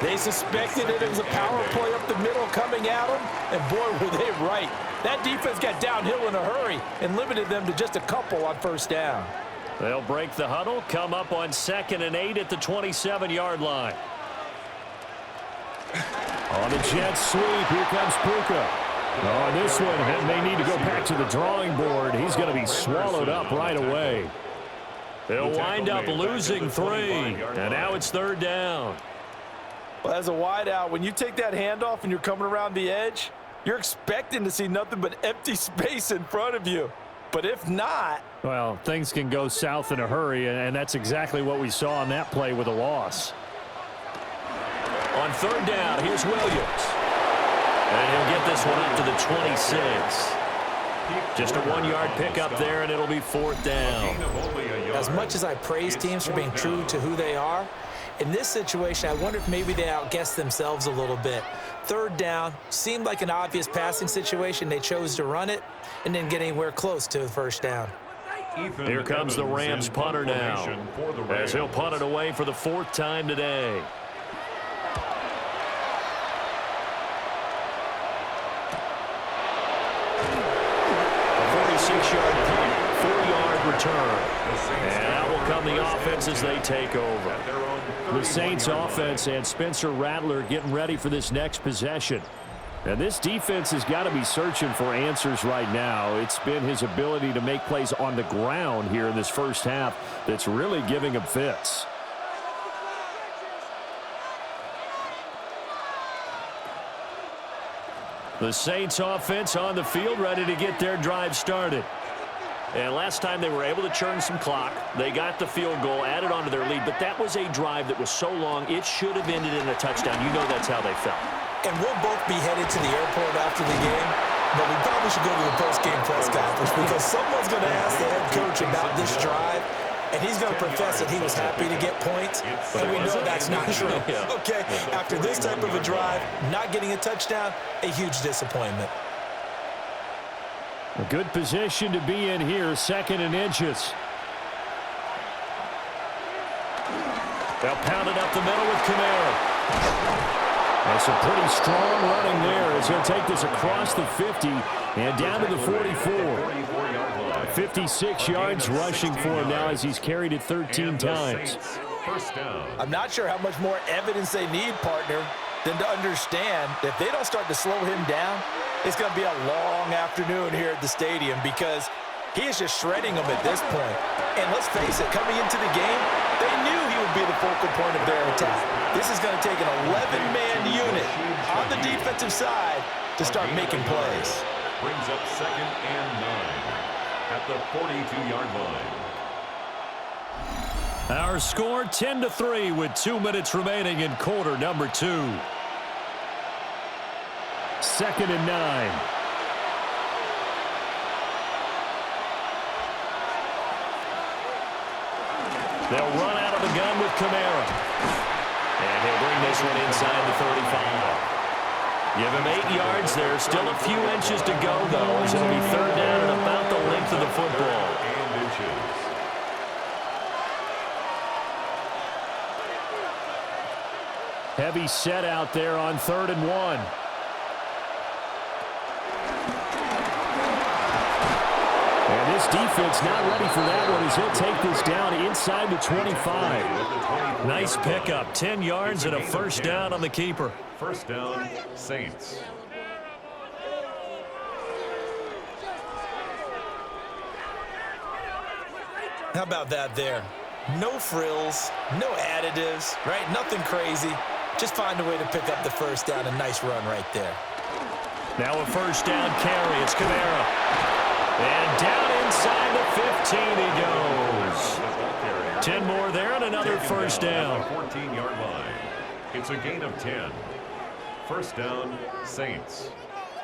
They suspected it was a power play up the middle coming at them, and boy, were they right. That defense got downhill in a hurry and limited them to just a couple on 1st down. They'll break the huddle, come up on 2nd and 8 at the 27-yard line. On the jet sweep, here comes Puka. On this one, they need to go back to the drawing board. He's going to be swallowed up right away. They'll wind up losing 3, and now it's 3rd down. Well, as a wideout, when you take that handoff and you're coming around the edge, you're expecting to see nothing but empty space in front of you. But if not... Well, things can go south in a hurry, and that's exactly what we saw on that play with a loss. On 3rd down, here's Williams. And he'll get this one up to the 26. Just a 1-yard pickup there, and it'll be 4th down. As much as I praise teams for being true to who they are, in this situation, I wonder if maybe they outguessed themselves a little bit. 3rd down seemed like an obvious passing situation. They chose to run it and didn't get anywhere close to the 1st down. Here comes the Rams punter now, as he'll punt it away for the 4th time today. A 46-yard punt, 4-yard return. And out will come the offense as they take over. The Saints offense and Spencer Rattler getting ready for this next possession. And this defense has got to be searching for answers right now. It's been his ability to make plays on the ground here in this first half that's really giving him fits. The Saints offense on the field, ready to get their drive started. And last time they were able to churn some clock. They got the field goal, added on to their lead, but that was a drive that was so long, it should have ended in a touchdown. You know that's how they felt. And we'll both be headed to the airport after the game, but we probably should go to the post-game press conference because someone's going to ask the head coach about this drive, and he's going to profess that he was happy to get points, and we know that's not true. Okay, after this type of a drive, not getting a touchdown, a huge disappointment. A good position to be in here, 2nd and inches. They'll pound it up the middle with Kamara. That's a pretty strong running there as he'll take this across the 50 and down to the 44. 56 yards rushing for him now as he's carried it 13 times. I'm not sure how much more evidence they need, partner, than to understand that if they don't start to slow him down, it's going to be a long afternoon here at the stadium because he is just shredding them at this point. And let's face it, coming into the game, they knew he would be the focal point of their attack. This is going to take an 11-man unit on the defensive side to start making plays. Brings up 2nd and 9 at the 42-yard line. Our score 10-3 with 2 minutes remaining in quarter number 2. 2nd and 9. They'll run out of the gun with Kamara. And he'll bring this one inside the 35. Give him 8 yards there. Still a few inches to go, though, as it'll be 3rd down and about the length of the football. Heavy set out there on 3rd and 1. And this defense not ready for that one as he'll take this down inside the 25. Nice pickup. 10 yards and a 1st down on the keeper. 1st down, Saints. How about that there? No frills, no additives, right? Nothing crazy. Just find a way to pick up the 1st down. A nice run right there. Now a 1st down carry. It's Kamara. And down inside the 15 he goes. 10 more there and another 1st down. 14-yard line. It's a gain of 10. 1st down, Saints.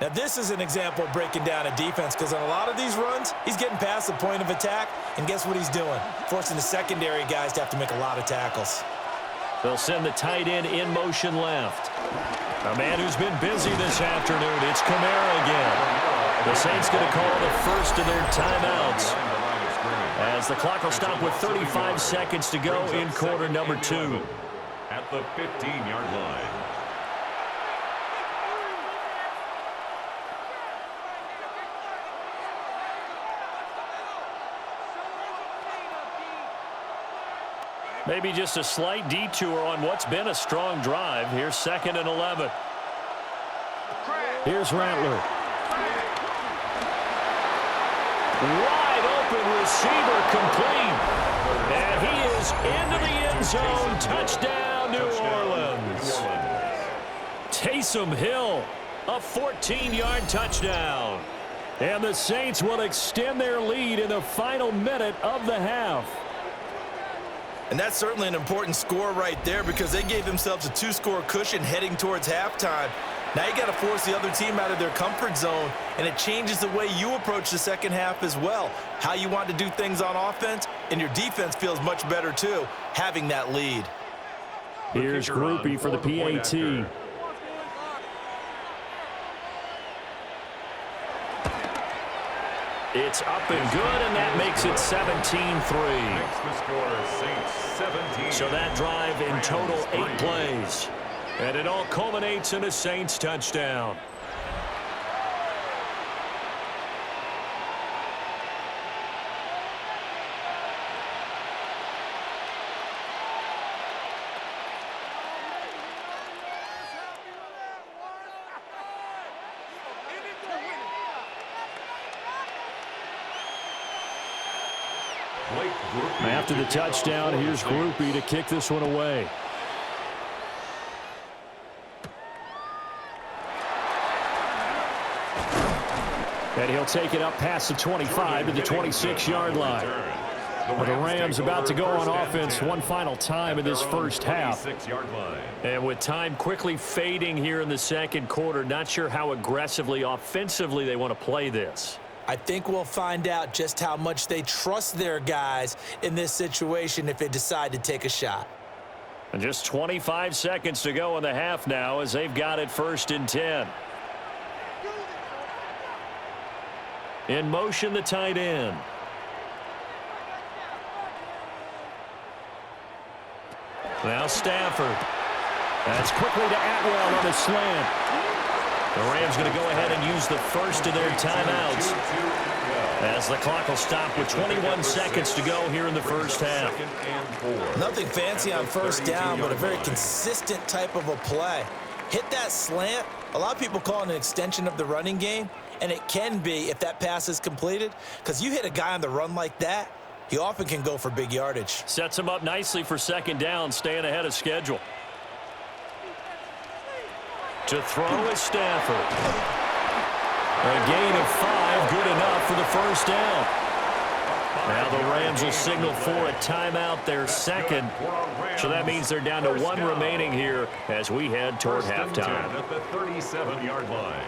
Now this is an example of breaking down a defense because on a lot of these runs, he's getting past the point of attack, and guess what he's doing? Forcing the secondary guys to have to make a lot of tackles. They'll send the tight end in motion left. A man who's been busy this afternoon. It's Kamara again. The Saints going to call the first of their timeouts as the clock will stop with 35 seconds to go in quarter number 2. At the 15-yard line. Maybe just a slight detour on what's been a strong drive. Here's 2nd and 11. Here's Rattler. Wide open receiver complete. And he is into the end zone. Touchdown, New Orleans. Taysom Hill, a 14-yard touchdown. And the Saints will extend their lead in the final minute of the half. And that's certainly an important score right there because they gave themselves a 2-score cushion heading towards halftime. Now you got to force the other team out of their comfort zone, and it changes the way you approach the second half as well. How you want to do things on offense, and your defense feels much better too, having that lead. Here's Groupie for the PAT. It's up and good, and that makes it 17-3. Makes the score Saints 17. So that drive in total 8 plays. And it all culminates in a Saints touchdown. After the touchdown, here's Groupie to kick this one away. And he'll take it up past the 25 to the 26-yard line. Well, the Rams about to go on offense one final time in this first half. And with time quickly fading here in the second quarter, not sure how aggressively, offensively they want to play this. I think we'll find out just how much they trust their guys in this situation if they decide to take a shot. And just 25 seconds to go in the half now as they've got it 1st and 10. In motion, the tight end. Now Stafford. That's quickly to Atwell on a slant. The Rams going to go ahead and use the first of their timeouts as the clock will stop with 21 seconds to go here in the first half. Nothing fancy on first down, but a very consistent type of a play. Hit that slant. A lot of people call it an extension of the running game, and it can be if that pass is completed, because you hit a guy on the run like that, he often can go for big yardage. Sets him up nicely for 2nd down, staying ahead of schedule. To throw is Stafford. A gain of 5, good enough for the 1st down. Now the Rams will signal for a timeout, their second. So that means they're down to 1 remaining here as we head toward halftime. At the 37-yard line.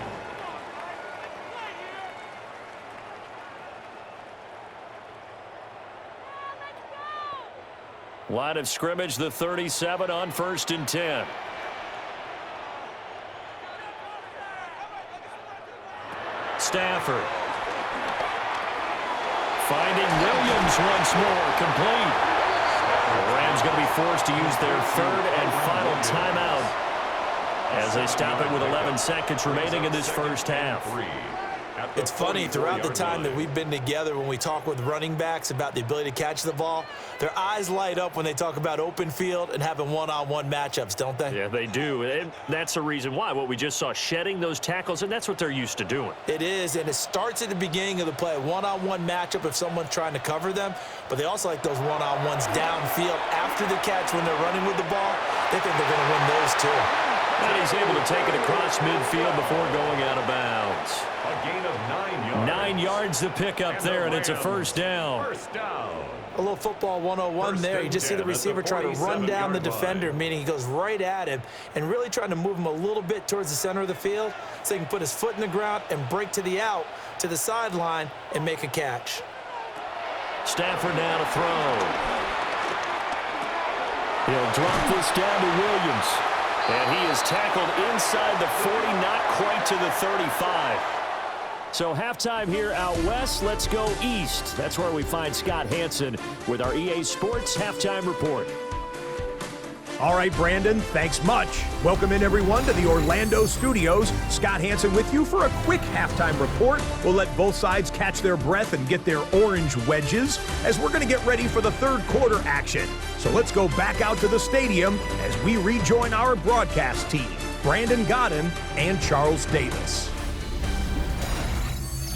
Line of scrimmage, the 37 on 1st and 10. Stafford. Finding Williams once more, complete. The Rams going to be forced to use their 3rd and final timeout as they stop it with 11 seconds remaining in this first half. It's funny, throughout the time that we've been together, when we talk with running backs about the ability to catch the ball, their eyes light up when they talk about open field and having one-on-one matchups, don't they? Yeah, they do. And that's the reason why. What we just saw, shedding those tackles, and that's what they're used to doing. It is, and it starts at the beginning of the play, one-on-one matchup if someone's trying to cover them, but they also like those one-on-ones downfield after the catch when they're running with the ball. They think they're going to win those too. And he's able to take it across midfield before going out of bounds. A gain of 9 yards. 9 yards to pick up there, and it's a 1st down. First down. A little football 101 there. You just see the receiver try to run down the defender, meaning he goes right at him and really trying to move him a little bit towards the center of the field so he can put his foot in the ground and break to the out, to the sideline, and make a catch. Stafford now to throw. He'll drop this down to Williams. And he is tackled inside the 40, not quite to the 35. So halftime here out west, let's go east. That's where we find Scott Hansen with our EA Sports Halftime Report. All right, Brandon, thanks much. Welcome in, everyone, to the Orlando studios. Scott Hansen with you for a quick halftime report. We'll let both sides catch their breath and get their orange wedges as we're going to get ready for the 3rd quarter action. So let's go back out to the stadium as we rejoin our broadcast team, Brandon Godden and Charles Davis.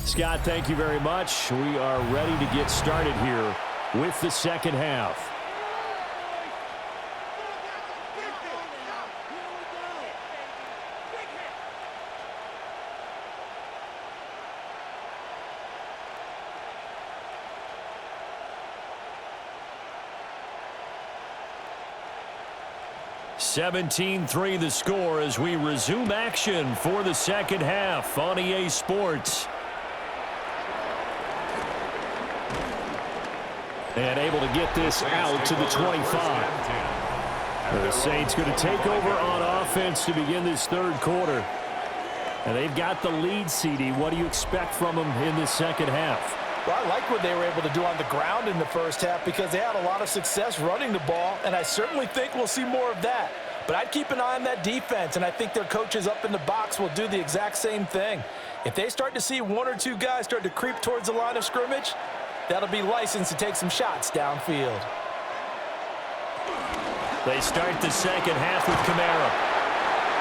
Scott, thank you very much. We are ready to get started here with the second half. (17-3) the score as we resume action for the second half on EA Sports. And able to get this out to the 25. The Saints going to take over on offense to begin this 3rd quarter. And they've got the lead, CD. What do you expect from them in this second half? Well, I like what they were able to do on the ground in the first half because they had a lot of success running the ball, and I certainly think we'll see more of that. But I'd keep an eye on that defense, and I think their coaches up in the box will do the exact same thing. If they start to see 1 or 2 guys start to creep towards the line of scrimmage, that'll be licensed to take some shots downfield. They start the second half with Kamara.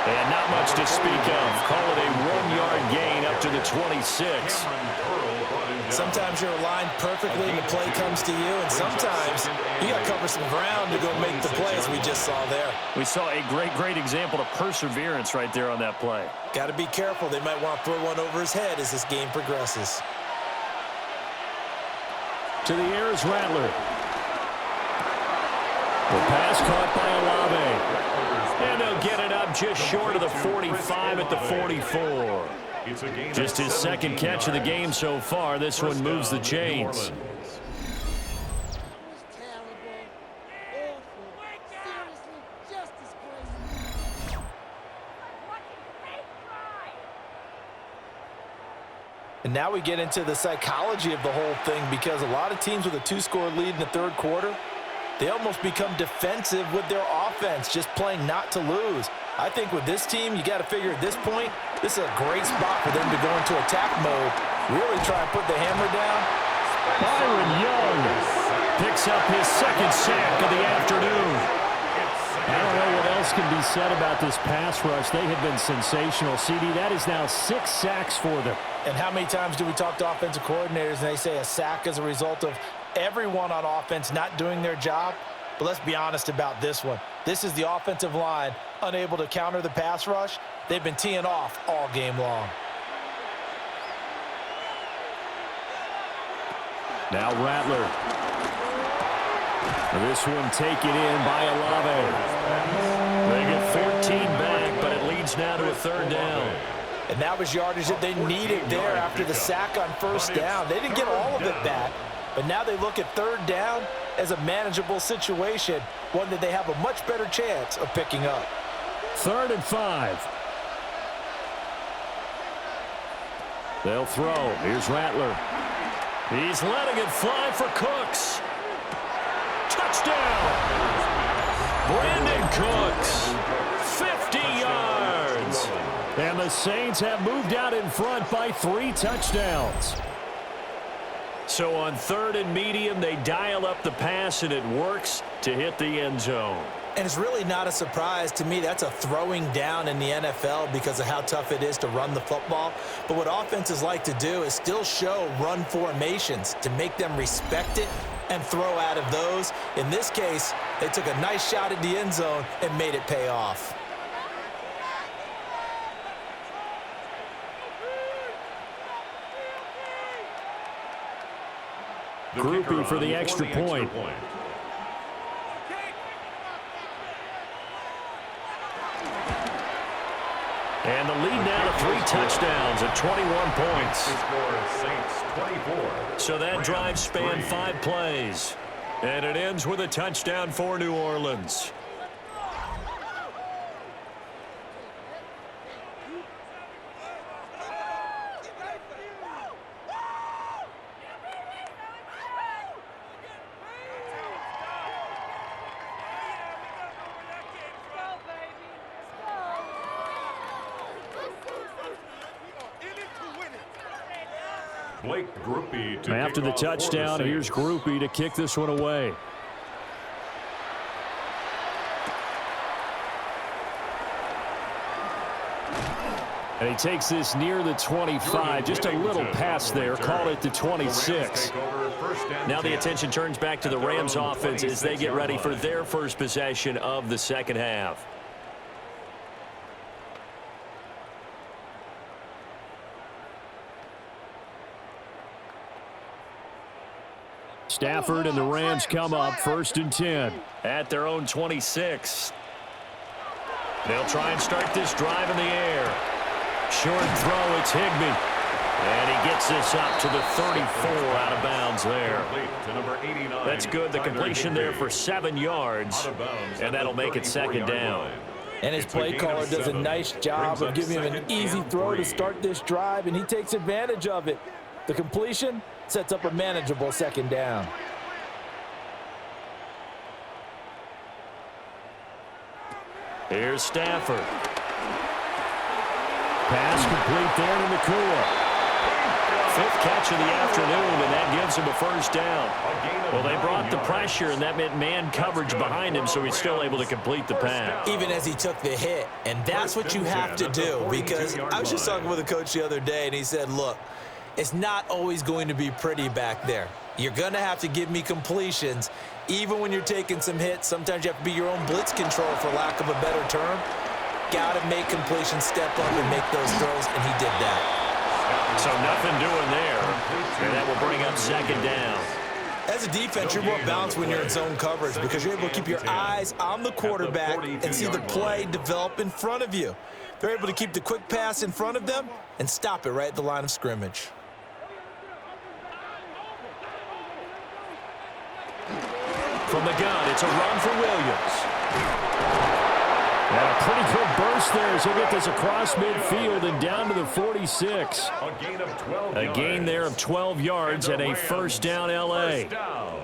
And not much to speak of. Call it a 1-yard gain up to the 26. Sometimes you're aligned perfectly and the play comes to you, and sometimes you got to cover some ground to go make the play, as we just saw there. We saw a great example of perseverance right there on that play. Got to be careful. They might want to throw one over his head as this game progresses. To the air is Rattler. The pass caught by Olave. And they'll get it up just short of the 45 at the 44. Just his second catch of the game so far. This one moves the chains. And now we get into the psychology of the whole thing, because a lot of teams with a 2-score lead in the third quarter, they almost become defensive with their offense, just playing not to lose. I think with this team, you got to figure at this point, this is a great spot for them to go into attack mode, really try and put the hammer down. Byron Young picks up his second sack of the afternoon. I don't know what else can be said about this pass rush. They have been sensational. CD, that is now 6 sacks for them. And how many times do we talk to offensive coordinators and they say a sack is a result of everyone on offense not doing their job? But let's be honest about this one. This is the offensive line unable to counter the pass rush. They've been teeing off all game long. Now Rattler. This one taken in by Olave. They get 14 back, but it leads now to a third down. And that was yardage that they needed there after the sack on first down. They didn't get all of it back, but now they look at third down as a manageable situation, one that they have a much better chance of picking up. 3rd and 5. They'll throw. Here's Rattler. He's letting it fly for Cooks. Touchdown! Brandon Cooks, 50 yards. And the Saints have moved out in front by 3 touchdowns. So on 3rd and medium, they dial up the pass, and it works to hit the end zone. And it's really not a surprise to me. That's a throwing down in the NFL because of how tough it is to run the football. But what offenses like to do is still show run formations to make them respect it and throw out of those. In this case, they took a nice shot at the end zone and made it pay off. Groupie for the extra point. And the lead now to 3 touchdowns at 21 points. So that drive spanned 5 plays. And it ends with a touchdown for New Orleans. After the touchdown, here's Groupie to kick this one away. And he takes this near the 25. Just a little pass there. Call it the 26. Now the attention turns back to the Rams offense as they get ready for their first possession of the second half. Stafford and the Rams come up 1st and 10 at their own 26. They'll try and start this drive in the air. Short throw, it's Higbee. And he gets this up to the 34 out of bounds there. That's good. The completion there for 7 yards. And that'll make it 2nd down. And his play caller does a nice job of giving him an easy throw to start this drive, and he takes advantage of it. The completion sets up a manageable 2nd down. Here's Stafford. Pass complete there to Nakua. 5th catch of the afternoon, and that gives him a 1st down. Well, they brought the pressure, and that meant man coverage behind him, so he's still able to complete the pass. Even as he took the hit, and that's what you have to do, because I was just talking with a coach the other day, and he said, look, it's not always going to be pretty back there. You're going to have to give me completions. Even when you're taking some hits, sometimes you have to be your own blitz control, for lack of a better term. Got to make completions, step up and make those throws, and he did that. So nothing doing there, and that will bring up 2nd down. As a defense, you're more balanced when you're in zone coverage because you're able to keep your eyes on the quarterback and see the play develop in front of you. They're able to keep the quick pass in front of them and stop it right at the line of scrimmage. From the gun, it's a run for Williams. And a pretty good burst there as he'll get this across midfield and down to the 46. A gain there of 12 yards and a first down L.A.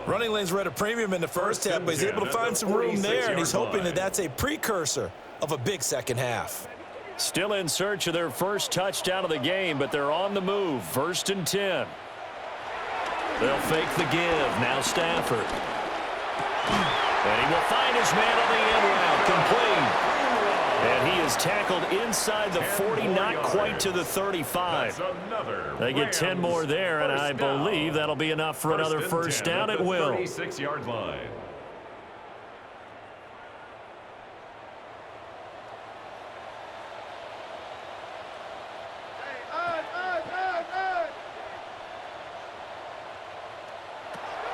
Running lanes were at a premium in the first half, but he's able to find some room there, and he's hoping that that's a precursor of a big second half. Still in search of their first touchdown of the game, but they're on the move. 1st and 10. They'll fake the give. Now Stafford. And he will find his man on the end route. Complete. And he is tackled inside the 40, not quite to the 35. They get 10 more there, and I believe that'll be enough for another first down at will. 36-yard line.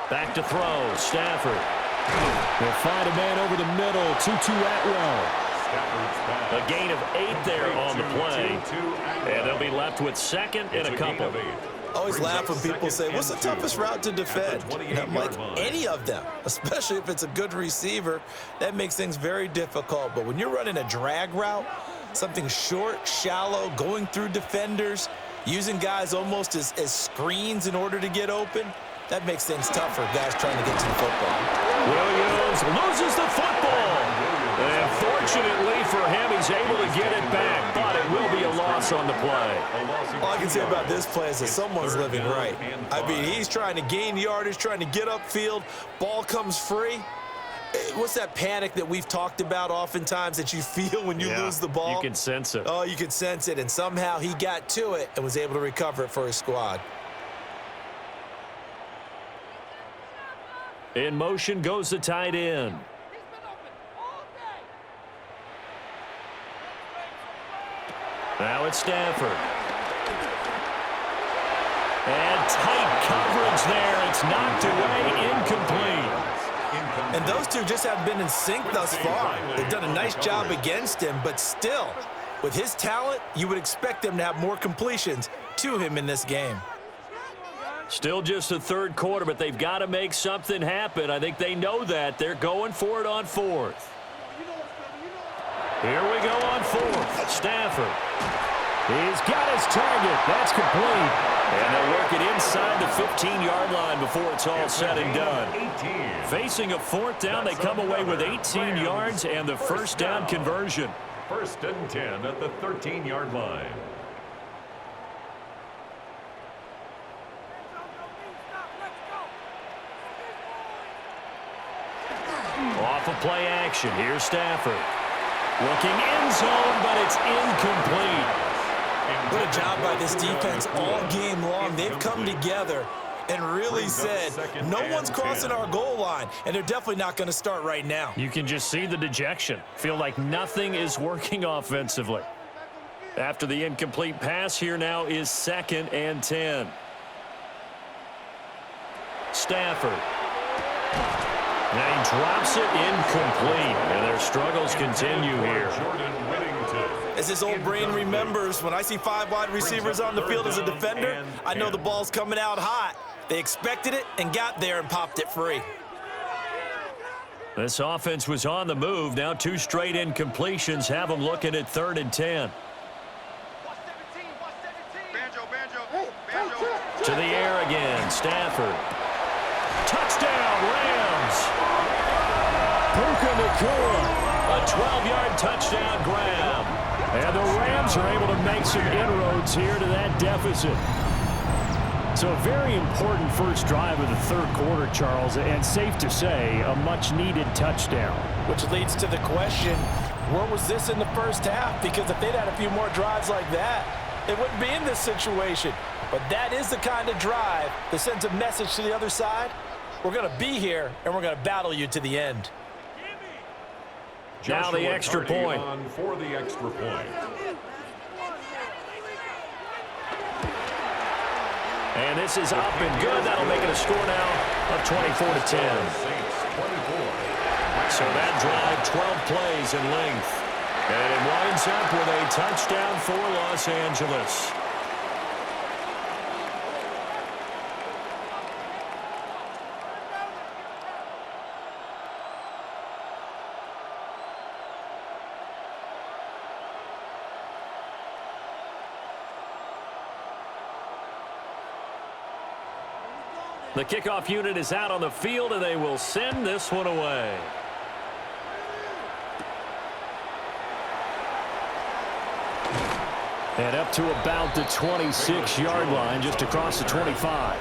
Back to throw. Stafford. They'll find a man over the middle. 2-2 Atwell. A gain of 8 there on the play. And they'll be left with second and a couple. I always laugh when people say, what's the toughest route to defend? And I'm like, any of them, especially if it's a good receiver. That makes things very difficult. But when you're running a drag route, something short, shallow, going through defenders, using guys almost as screens in order to get open, that makes things tough for guys trying to get to the football. Williams loses the football. And fortunately for him, he's able to get it back, but it will be a loss on the play. All I can say about this play is that someone's living right. I mean, he's trying to gain yardage, trying to get upfield. Ball comes free. What's that panic that we've talked about oftentimes that you feel when you lose the ball? You can sense it. Oh, you can sense it, and somehow he got to it and was able to recover it for his squad. In motion goes the tight end. Now it's Stafford. And tight coverage there. It's knocked away, incomplete. And those two just haven't been in sync thus far. They've done a nice job against him, but still, with his talent, you would expect them to have more completions to him in this game. Still just the third quarter, but they've got to make something happen. I think they know that. They're going for it on 4th. Here we go on 4th. Stafford. He's got his target. That's complete. And they'll work it inside the 15-yard line before it's all said and done. Facing a 4th down, they come away with 18 yards and the first down conversion. 1st and 10 at the 13-yard line. Off of play action. Here's Stafford. Looking end zone, but it's incomplete. What a job by this defense all game long. They've come together and really said, no one's crossing our goal line, and they're definitely not going to start right now. You can just see the dejection. Feel like nothing is working offensively. After the incomplete pass, here now is 2nd and 10. Stafford. Now he drops it incomplete, and their struggles continue here. As his old brain remembers, when I see 5 wide receivers on the field as a defender, I know the ball's coming out hot. They expected it and got there and popped it free. This offense was on the move. Now 2 straight incompletions have them looking at 3rd and 10. To the air again, Stafford. Touchdown, Rams! Puka Nacua, a 12-yard touchdown grab. And the Rams are able to make some inroads here to that deficit. So a very important first drive of the third quarter, Charles, and safe to say, a much-needed touchdown. Which leads to the question, where was this in the first half? Because if they'd had a few more drives like that, they wouldn't be in this situation. But that is the kind of drive that sends a message to the other side. We're going to be here, and we're going to battle you to the end. Now the extra point. For the extra point. And this is up and good. That'll make it a score now of 24-10. So that drive, 12 plays in length. And it winds up with a touchdown for Los Angeles. The kickoff unit is out on the field, and they will send this one away. And up to about the 26-yard line, just across the 25.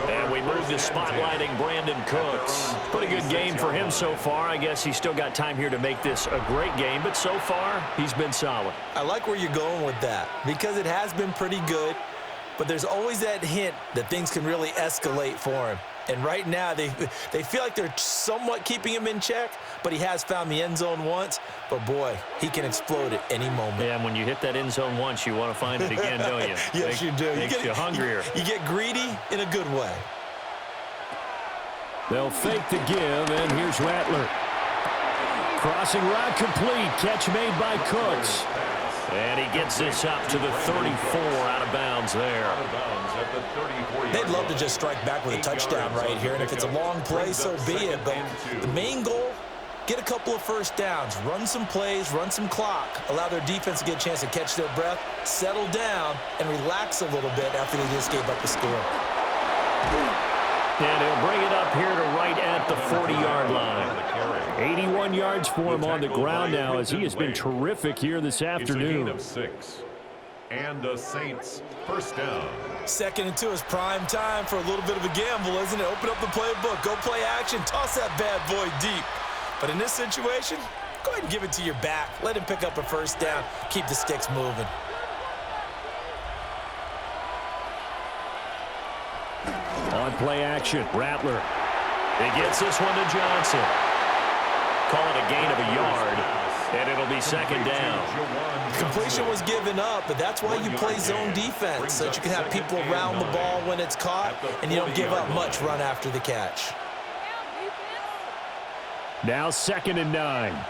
And we move to spotlighting Brandon Cooks. Pretty good game for him so far. I guess he's still got time here to make this a great game, but so far, he's been solid. I like where you're going with that because it has been pretty good, but there's always that hint that things can really escalate for him. And right now, they feel like they're somewhat keeping him in check, but he has found the end zone once. But, boy, he can explode at any moment. Yeah, and when you hit that end zone once, you want to find it again, don't you? Yes, you do. Makes you hungrier. You get greedy in a good way. They'll fake the give, and here's Rattler. Crossing route complete. Catch made by Cooks. And he gets this up to the 34, out of bounds there. They'd love to just strike back with a touchdown right here, and if it's a long play, so be it. But the main goal, get a couple of first downs, run some plays, run some clock, allow their defense to get a chance to catch their breath, settle down, and relax a little bit after they just gave up the score. And he'll bring it up here to right at the 40-yard line. 81 yards for him on the ground now as he has been terrific here this afternoon. It's a gain of 6. And the Saints first down. 2nd and 2 is prime time for a little bit of a gamble, isn't it? Open up the playbook, go play action, toss that bad boy deep. But in this situation, go ahead and give it to your back. Let him pick up a first down. Keep the sticks moving. On play action, Rattler. He gets this one to Johnson. Call it a gain of a yard, and it'll be 2nd down. Completion was given up, but that's why you play zone defense, so that you can have people around the ball when it's caught, and you don't give up much run after the catch. Now 2nd and 9.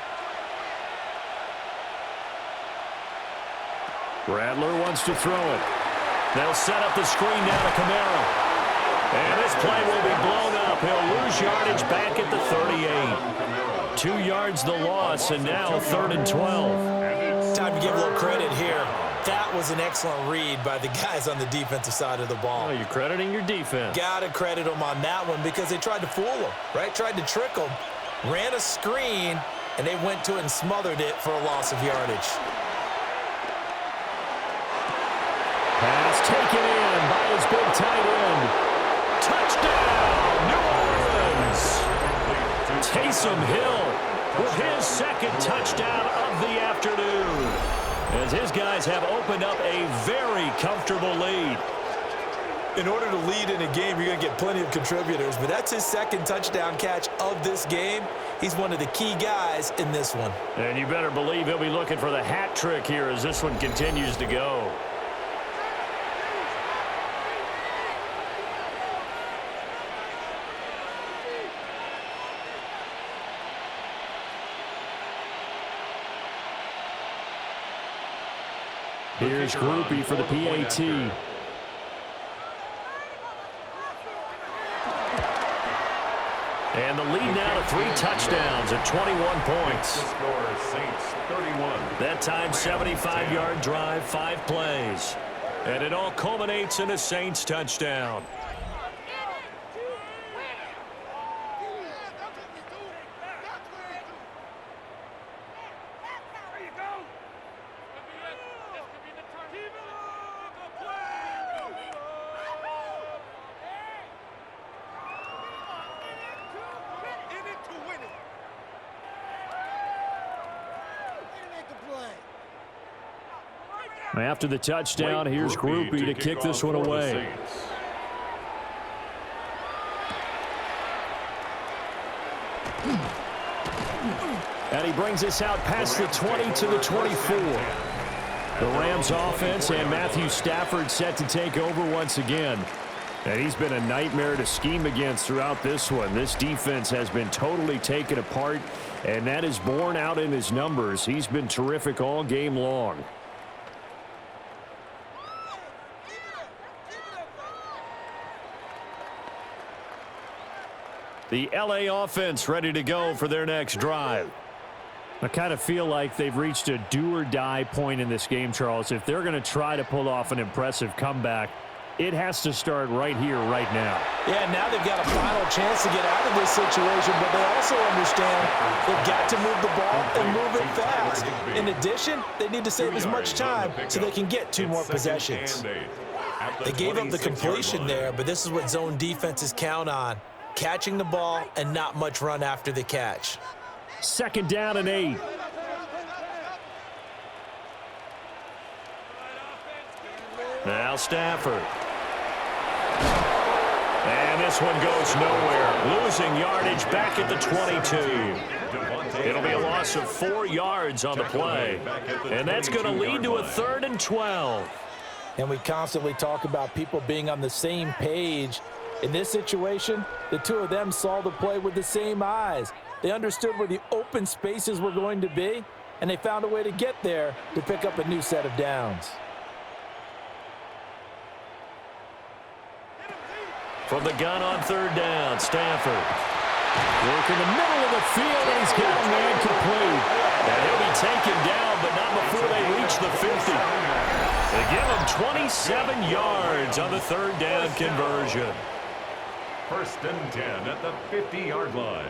Rattler wants to throw it. They'll set up the screen down to Kamara. And this play will be blown up. He'll lose yardage back at the 38. 2 yards the loss, and now 3rd and 12. Time to give a little credit here. That was an excellent read by the guys on the defensive side of the ball. Oh, you're crediting your defense. Got to credit them on that one because they tried to fool them, right? Tried to trick them. Ran a screen, and they went to it and smothered it for a loss of yardage. Pass taken in by his big tight end. Touchdown, New Orleans! Taysom Hill with his 2nd touchdown of the afternoon, as his guys have opened up a very comfortable lead. In order to lead in a game, you're going to get plenty of contributors, but that's his 2nd touchdown catch of this game. He's one of the key guys in this one. And you better believe he'll be looking for the hat trick here as this one continues to go. Here's Groupie for the PAT. And the lead now to 3 touchdowns at 21 points. The score, Saints 31. That time 75-yard drive, 5 plays. And it all culminates in a Saints touchdown. After the touchdown, here's Groupie to kick this one away. And he brings us out past the 20 to the 24. The Rams offense and Matthew Stafford set to take over once again. And he's been a nightmare to scheme against throughout this one. This defense has been totally taken apart, and that is borne out in his numbers. He's been terrific all game long. The LA offense ready to go for their next drive. I kind of feel like they've reached a do-or-die point in this game, Charles. If they're going to try to pull off an impressive comeback, it has to start right here, right now. Yeah, now they've got a final chance to get out of this situation, but they also understand they've got to move the ball and move it fast. In addition, they need to save as much time so they can get 2 more possessions. They gave up the completion there, but this is what zone defenses count on. Catching the ball and not much run after the catch. 2nd down and 8. Now Stafford. And this one goes nowhere. Losing yardage back at the 22. It'll be a loss of 4 yards on the play. And that's going to lead to a 3rd and 12. And we constantly talk about people being on the same page. In this situation, the 2 of them saw the play with the same eyes. They understood where the open spaces were going to be, and they found a way to get there to pick up a new set of downs. From the gun on 3rd down, Stafford. Work in the middle of the field, and he's got a man complete. And he'll be taken down, but not before they reach the 50. They give him 27 yards on the 3rd down conversion. 1st and 10 at the 50-yard line.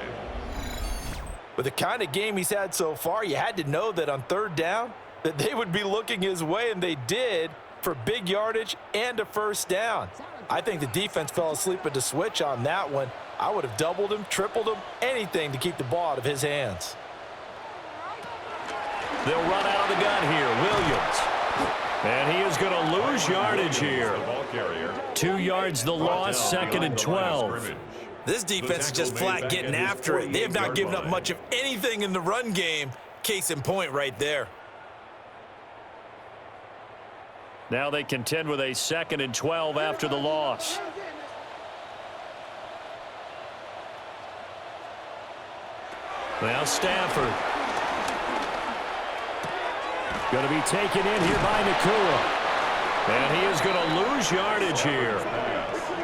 With the kind of game he's had so far, you had to know that on 3rd down that they would be looking his way, and they did, for big yardage and a 1st down. I think the defense fell asleep at the switch on that one. I would have doubled him, tripled him, anything to keep the ball out of his hands. They'll run out of the gun here. Williams. And he is going to lose yardage here. 2 yards the loss, 2nd and 12. This defense is just flat getting after it. They have not given up much of anything in the run game. Case in point right there. Now they contend with a 2nd and 12 after the loss. Now Stafford. Going to be taken in here by Nakua. And he is going to lose yardage here.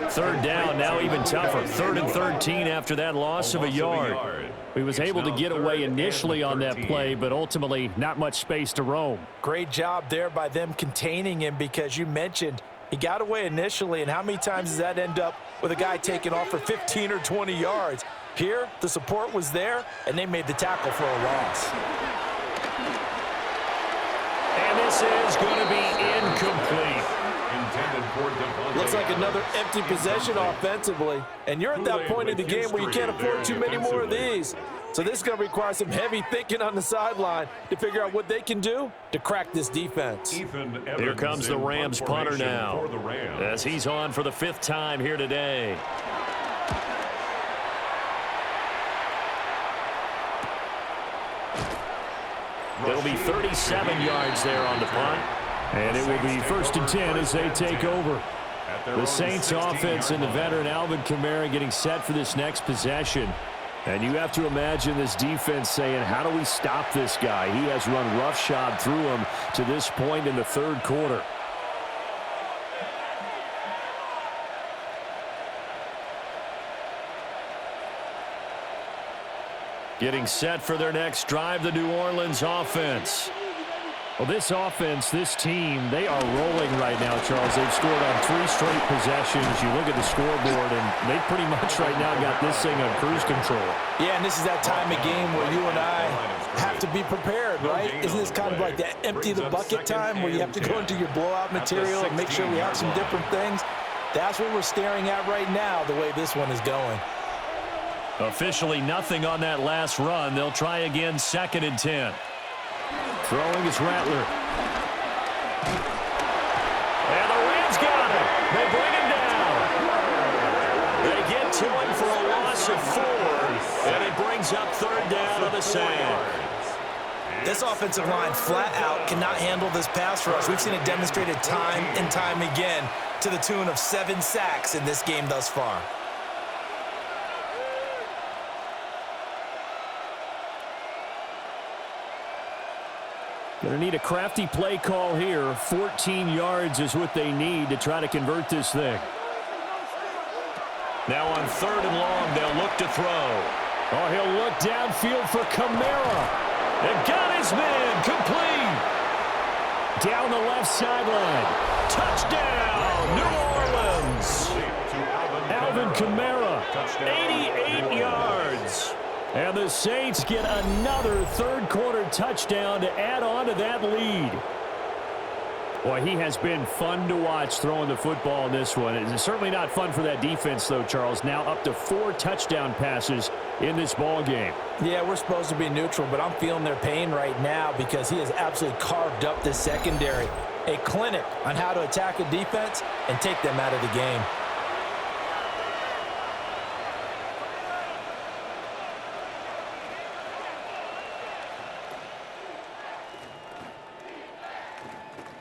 3rd down, now even tougher. 3rd and 13 after that loss of a yard. He was able to get away initially on that play, but ultimately not much space to roam. Great job there by them containing him, because you mentioned he got away initially, and how many times does that end up with a guy taking off for 15 or 20 yards? Here, the support was there, and they made the tackle for a loss. And this is going to be incomplete. Looks like another empty possession offensively. And you're at that point in the game where you can't afford too many more of these. So this is going to require some heavy thinking on the sideline to figure out what they can do to crack this defense. Here comes the Rams punter now, as he's on for the 5th time here today. It'll be 37 yards there on the punt. And it will be 1st and 10 as they take over. The Saints offense and the veteran Alvin Kamara getting set for this next possession. And you have to imagine this defense saying, how do we stop this guy? He has run roughshod through him to this point in the 3rd quarter. Getting set for their next drive, the New Orleans offense. Well, this offense, this team, they are rolling right now, Charles. They've scored on 3 straight possessions. You look at the scoreboard, and they pretty much right now got this thing on cruise control. Yeah, and this is that time of game where you and I have to be prepared, right? Isn't this kind of like that empty the bucket time where you have to go into your blowout material and make sure we have some different things? That's what we're staring at right now, the way this one is going. Officially nothing on that last run. They'll try again, 2nd and 10. Throwing is Rattler. And the Rams got it. They bring him down. They get to him for a loss of 4. And it brings up 3rd down on the sand. This offensive line flat out cannot handle this pass rush. We've seen it demonstrated time and time again to the tune of 7 sacks in this game thus far. Gonna need a crafty play call here. 14 yards is what they need to try to convert this thing. Now on 3rd and long, they'll look to throw. Oh, he'll look downfield for Kamara. And got his man complete. Down the left sideline. Touchdown, New Orleans. Alvin Kamara, 88 yards. And the Saints get another third-quarter touchdown to add on to that lead. Boy, he has been fun to watch throwing the football in this one. It's certainly not fun for that defense, though, Charles. Now up to 4 touchdown passes in this ball game. Yeah, we're supposed to be neutral, but I'm feeling their pain right now because he has absolutely carved up this secondary. A clinic on how to attack a defense and take them out of the game.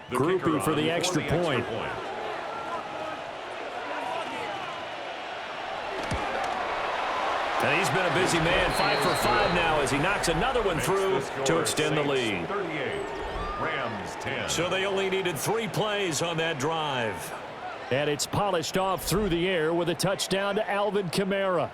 Groupie for the extra point. And he's been a busy man, 5 for 5 now as he knocks another one through to extend the lead. 38, Rams 10. So they only needed 3 plays on that drive. And it's polished off through the air with a touchdown to Alvin Kamara.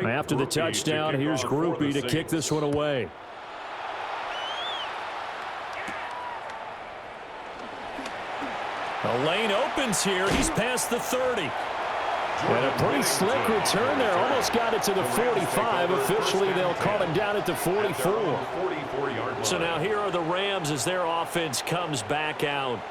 After the touchdown, here's Groupie to kick this one away. The lane opens here. He's past the 30. And a pretty slick return there. Almost got it to the 45. Officially, they'll call him down at the 44. So now here are the Rams as their offense comes back out.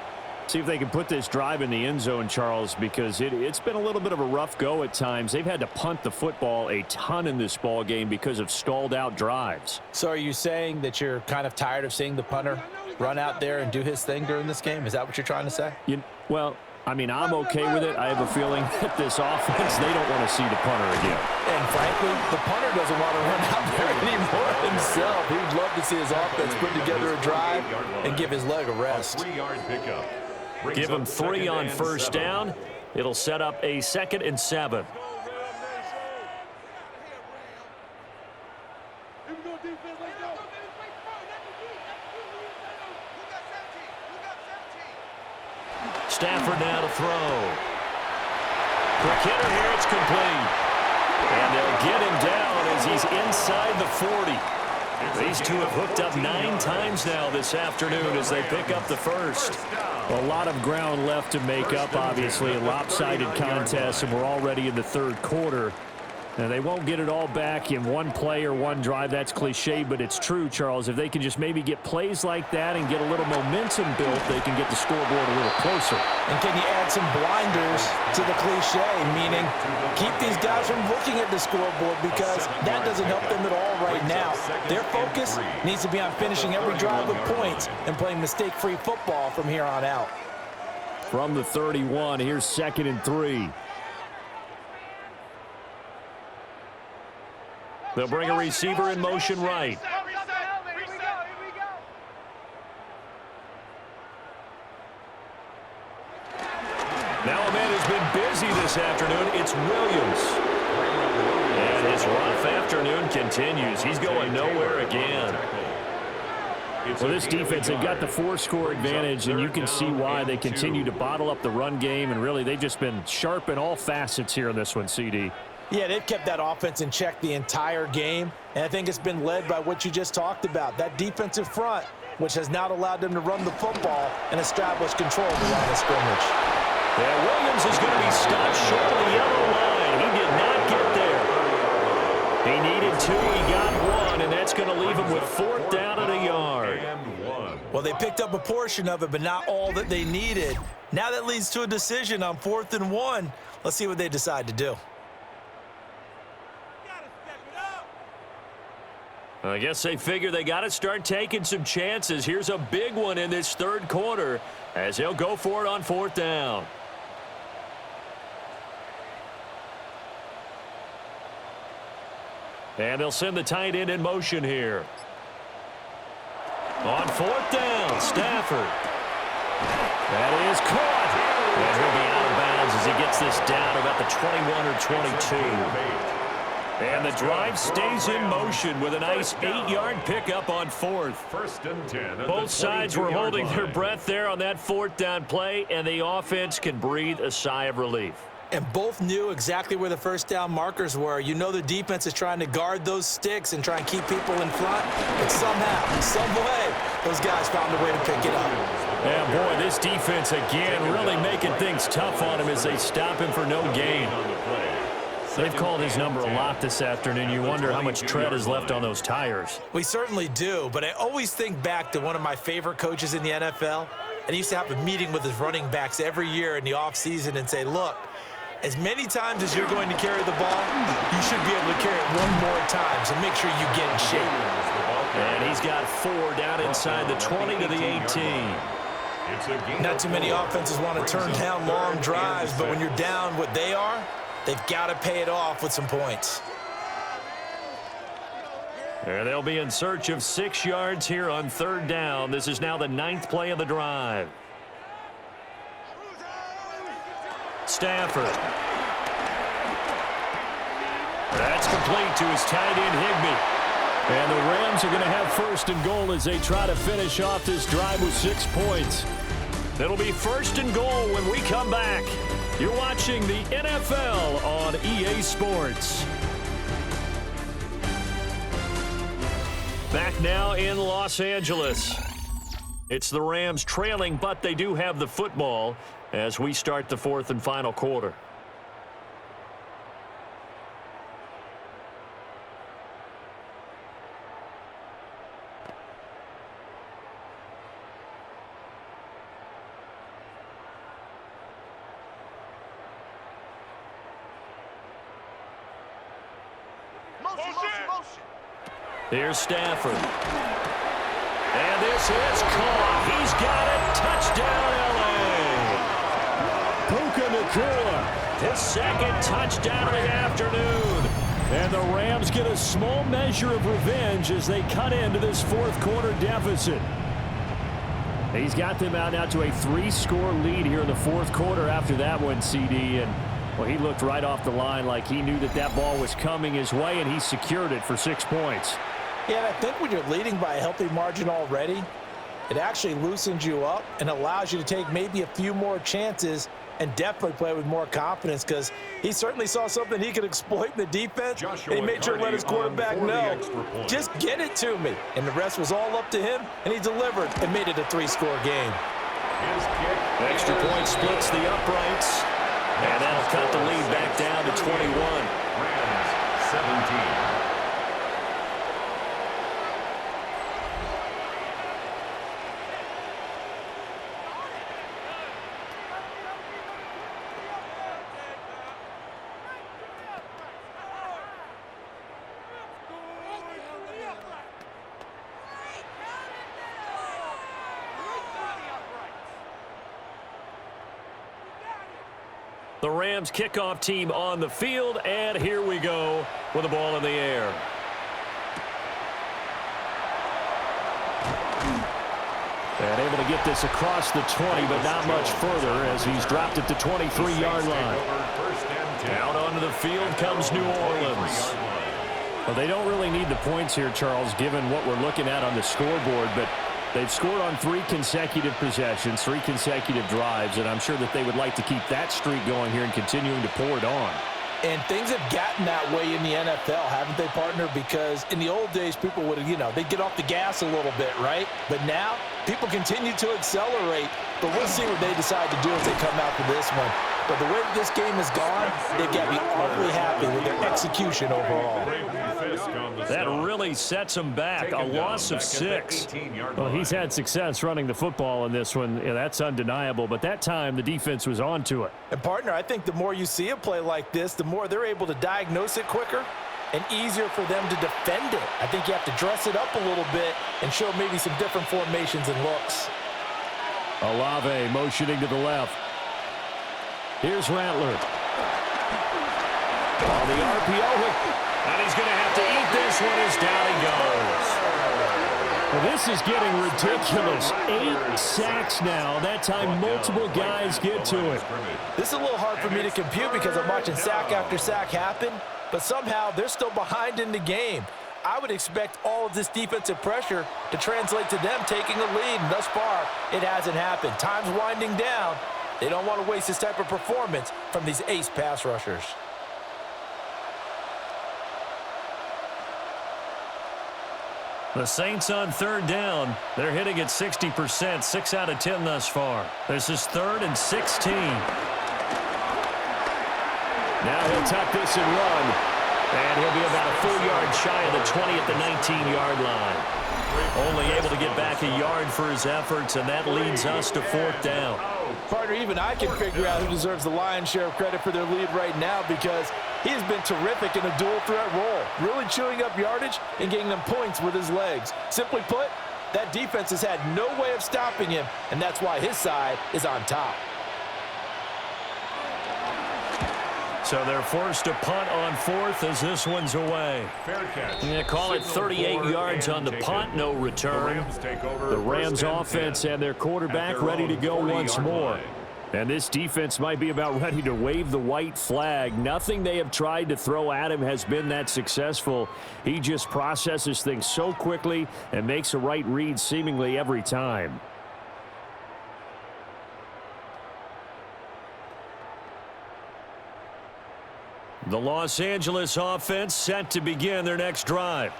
See if they can put this drive in the end zone, Charles, because it's been a little bit of a rough go at times. They've had to punt the football a ton in this ball game because of stalled out drives. So are you saying that you're kind of tired of seeing the punter run out there and do his thing during this game? Is that what you're trying to say? Well, I mean, I'm okay with it. I have a feeling that this offense, they don't want to see the punter again. And frankly, the punter doesn't want to run out there anymore himself. He'd love to see his offense put together a drive and give his leg a rest. 3-yard pickup. Give him 3 on first down. It'll set up a 2nd and 7. Stafford now to throw. Quick hitter here, it's complete. And they'll get him down as he's inside the 40. These two have hooked up 9 times now this afternoon as they pick up the first. A lot of ground left to make up, obviously. A lopsided contest, and we're already in the 3rd quarter. And they won't get it all back in one play or one drive. That's cliche, but it's true, Charles. If they can just maybe get plays like that and get a little momentum built, they can get the scoreboard a little closer. And can you add some blinders to the cliche, meaning keep these guys from looking at the scoreboard because that doesn't help them at all right now. Their focus needs to be on finishing every drive with points and playing mistake-free football from here on out. From the 31, here's 2nd and 3. They'll bring a receiver in motion right. Now a man who's been busy this afternoon, it's Williams. And his rough afternoon continues. He's going nowhere again. Well, this defense, they've got the 4-score advantage, and you can see why they continue to bottle up the run game, and really they've just been sharp in all facets here in this one, CD. Yeah, they've kept that offense in check the entire game, and I think it's been led by what you just talked about, that defensive front, which has not allowed them to run the football and establish control of the line of scrimmage. Yeah, Williams is going to be stopped short of the yellow line. He did not get there. He needed 2, he got 1, and that's going to leave him with 4th down and a yard. Well, they picked up a portion of it, but not all that they needed. Now that leads to a decision on 4th and 1. Let's see what they decide to do. I guess they figure they got to start taking some chances. Here's a big one in this third quarter as they'll go for it on fourth down. And they'll send the tight end in motion here. On fourth down, Stafford. That is caught. And he'll be out of bounds as he gets this down about the 21 or 22. And the drive stays in motion with a nice 8-yard pickup on fourth. First and 10. Both sides were holding their breath there on that fourth down play, and the offense can breathe a sigh of relief. And both knew exactly where the first down markers were. You know the defense is trying to guard those sticks and try and keep people in front. But somehow, some way, those guys found a way to pick it up. Yeah, boy, this defense again really making things tough on him as they stop him for no gain. They've called his number a lot this afternoon. You wonder how much tread is left on those tires. We certainly do, but I always think back to one of my favorite coaches in the NFL. And he used to have a meeting with his running backs every year in the offseason and say, look, as many times as you're going to carry the ball, you should be able to carry it one more time, so make sure you get in shape. And he's got 4 down inside the 20 to the 18. Not too many offenses want to turn down long drives, but when you're down what they are, they've got to pay it off with some points. And they'll be in search of 6 yards here on third down. This is now the 9th play of the drive. Stafford. That's complete to his tight end, Higbee. And the Rams are going to have first and goal as they try to finish off this drive with 6 points. It'll be first and goal when we come back. You're watching the NFL on EA Sports. Back now in Los Angeles. It's the Rams trailing, but they do have the football as we start the fourth and final quarter. Here's Stafford. And this is caught. He's got it. Touchdown, L.A. Puka Nacua, his second touchdown of the afternoon. And the Rams get a small measure of revenge as they cut into this fourth quarter deficit. He's got them out now to a 3-score lead here in the fourth quarter after that one, CD. And well, he looked right off the line like he knew that that ball was coming his way, and he secured it for 6 points. Yeah, and I think when you're leading by a healthy margin already, it actually loosens you up and allows you to take maybe a few more chances and definitely play with more confidence, because he certainly saw something he could exploit in the defense, and he made sure to let his quarterback know, just get it to me. And the rest was all up to him, and he delivered and made it a 3-score game. Extra point splits the uprights, and that'll cut the lead back down to 21. Rams 17. The Rams kickoff team on the field, and here we go with the ball in the air. And able to get this across the 20, but not much further as he's dropped at the 23-yard line. Out onto the field comes New Orleans. Well, they don't really need the points here, Charles, given what we're looking at on the scoreboard, but they've scored on 3 consecutive possessions, 3 consecutive drives, and I'm sure that they would like to keep that streak going here and continuing to pour it on. And things have gotten that way in the NFL, haven't they, partner? Because in the old days, people would, they'd get off the gas a little bit, right? But now, people continue to accelerate, but we'll see what they decide to do as they come out for this one. But the way this game has gone, they've got to be awfully happy with their execution overall. That really sets them back. A loss of 6. Well, he's had success running the football in this one. Yeah, that's undeniable. But that time, the defense was on to it. And, partner, I think the more you see a play like this, the more they're able to diagnose it quicker and easier for them to defend it. I think you have to dress it up a little bit and show maybe some different formations and looks. Olave motioning to the left. Here's Rattler. On the RPO, and he's going to have to eat this one as down he goes. Well, this is getting ridiculous. 8 sacks now. That time, multiple guys get to it. This is a little hard for me to compute because I'm watching sack after sack happen, but somehow they're still behind in the game. I would expect all of this defensive pressure to translate to them taking a lead, and thus far, it hasn't happened. Time's winding down. They don't want to waste this type of performance from these ace pass rushers. The Saints on third down. They're hitting at 60%, 6 out of 10 thus far. This is 3rd and 16. Now he'll tuck this and run. And he'll be about a full yard shy of the 20 at the 19-yard line. Only able to get back a yard for his efforts, and that leads us to 4th down. Partner, even I can figure out who deserves the lion's share of credit for their lead right now because he has been terrific in a dual threat role, really chewing up yardage and getting them points with his legs. Simply put, that defense has had no way of stopping him, and that's why his side is on top. So they're forced to punt on 4th as this one's away. Yeah, call it 38 yards on the punt, no return. The Rams offense and their quarterback ready to go once more. And this defense might be about ready to wave the white flag. Nothing they have tried to throw at him has been that successful. He just processes things so quickly and makes a right read seemingly every time. The Los Angeles offense set to begin their next drive.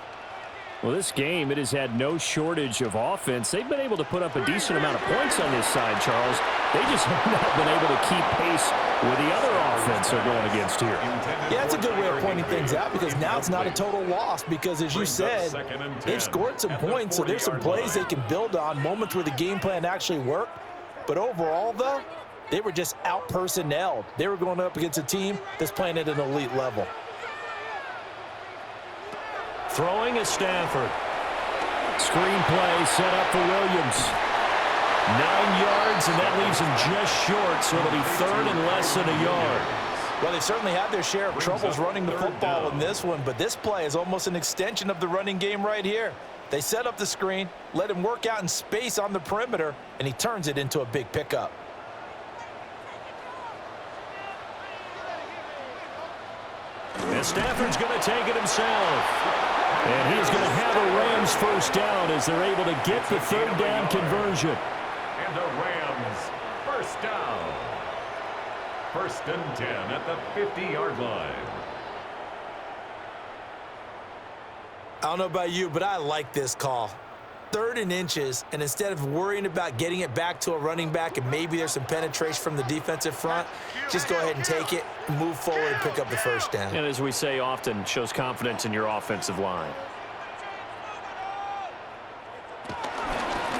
Well, this game, it has had no shortage of offense. They've been able to put up a decent amount of points on this side, Charles. They just have not been able to keep pace with the other offense they're going against here. Yeah, that's a good way of pointing things out because now it's not a total loss because, as you said, they've scored some points, so there's some plays they can build on, moments where the game plan actually worked. But overall, though, they were just out-personnelled. They were going up against a team that's playing at an elite level. Throwing is Stafford. Screen play set up for Williams. 9 yards, and that leaves him just short, so it'll be 3rd and less than a yard. Well, they certainly had their share of troubles running the football in this one, but this play is almost an extension of the running game right here. They set up the screen, let him work out in space on the perimeter, and he turns it into a big pickup. And Stafford's going to take it himself. And he's going to have a Rams first down as they're able to get the 3rd down conversion. And the Rams first down. 1st and 10 at the 50-yard line. I don't know about you, but I like this call. 3rd and inches, and instead of worrying about getting it back to a running back and maybe there's some penetration from the defensive front, just go ahead and take it, move forward, and pick up the 1st down. And as we say often, shows confidence in your offensive line.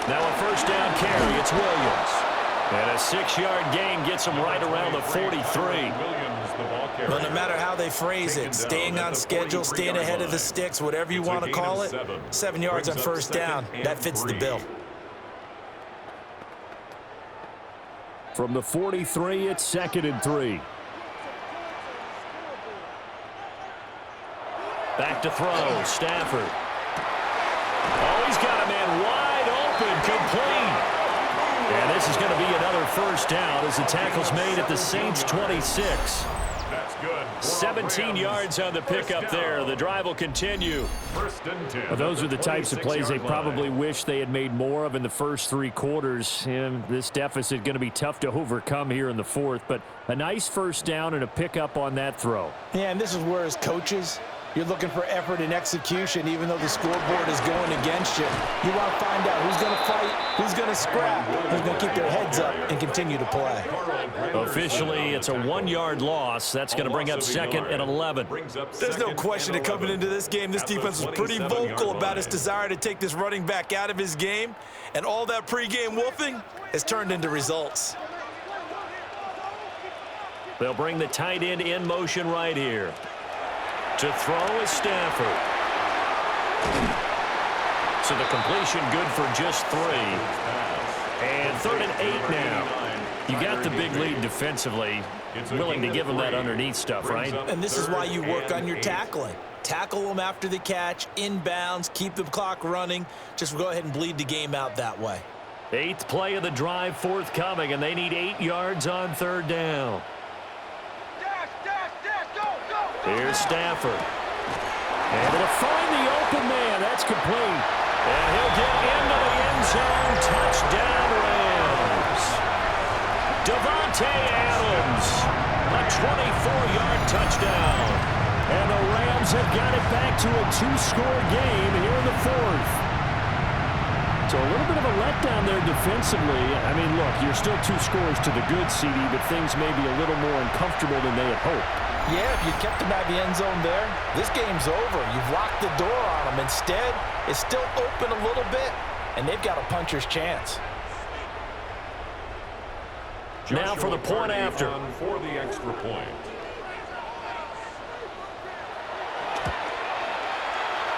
Now a 1st down carry, it's Williams. And a 6-yard gain gets him right around the 43. Well, no matter how they phrase it, staying on schedule, staying ahead of the sticks, whatever you want to call it, 7 yards on 1st down, that fits the bill. From the 43, it's 2nd and 3. Back to throw, Stafford. Oh, he's got a man wide open, complete. And this is going to be another 1st down as the tackle's made at the Saints' 26. That's good. 17 yards on the pickup there. The drive will continue. 1st and 10. Well, those are the types of plays they probably wish they had made more of in the first 3 quarters. And this deficit going to be tough to overcome here in the 4th. But a nice 1st down and a pickup on that throw. Yeah, and this is where, as coaches, you're looking for effort and execution, even though the scoreboard is going against you. You want to find out who's going to fight, who's going to scrap, who's going to keep their heads up and continue to play. Officially, it's a 1-yard loss. That's going to bring up 2nd and 11. There's no question that coming into this game, this defense was pretty vocal about its desire to take this running back out of his game, and all that pregame wolfing has turned into results. They'll bring the tight end in motion right here. To throw is Stafford. So the completion good for just 3. And 3rd and 8 now. You got the big lead defensively. Willing to give them that underneath stuff, right? And this is why you work on your tackling. Tackle them after the catch, inbounds, keep the clock running. Just go ahead and bleed the game out that way. 8th play of the drive forthcoming, and they need 8 yards on 3rd down. Here's Stafford. And to find the open man. That's complete. And he'll get into the end zone. Touchdown, Rams. Davante Adams. A 24-yard touchdown. And the Rams have got it back to a 2-score game here in the 4th. So a little bit of a letdown there defensively. I mean, look, you're still 2 scores to the good, CD, but things may be a little more uncomfortable than they had hoped. Yeah, if you kept them at the end zone there, this game's over. You've locked the door on them. Instead, it's still open a little bit, and they've got a puncher's chance. Now for the point after. For the extra point.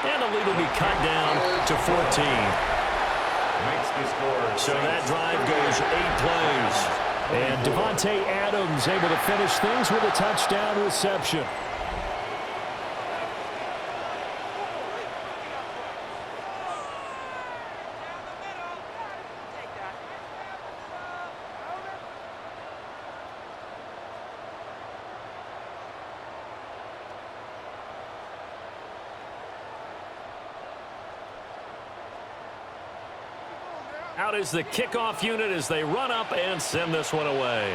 And the lead will be cut down to 14. Makes the score. So that drive goes 8 plays. And Davante Adams able to finish things with a touchdown reception. Out is the kickoff unit as they run up and send this one away.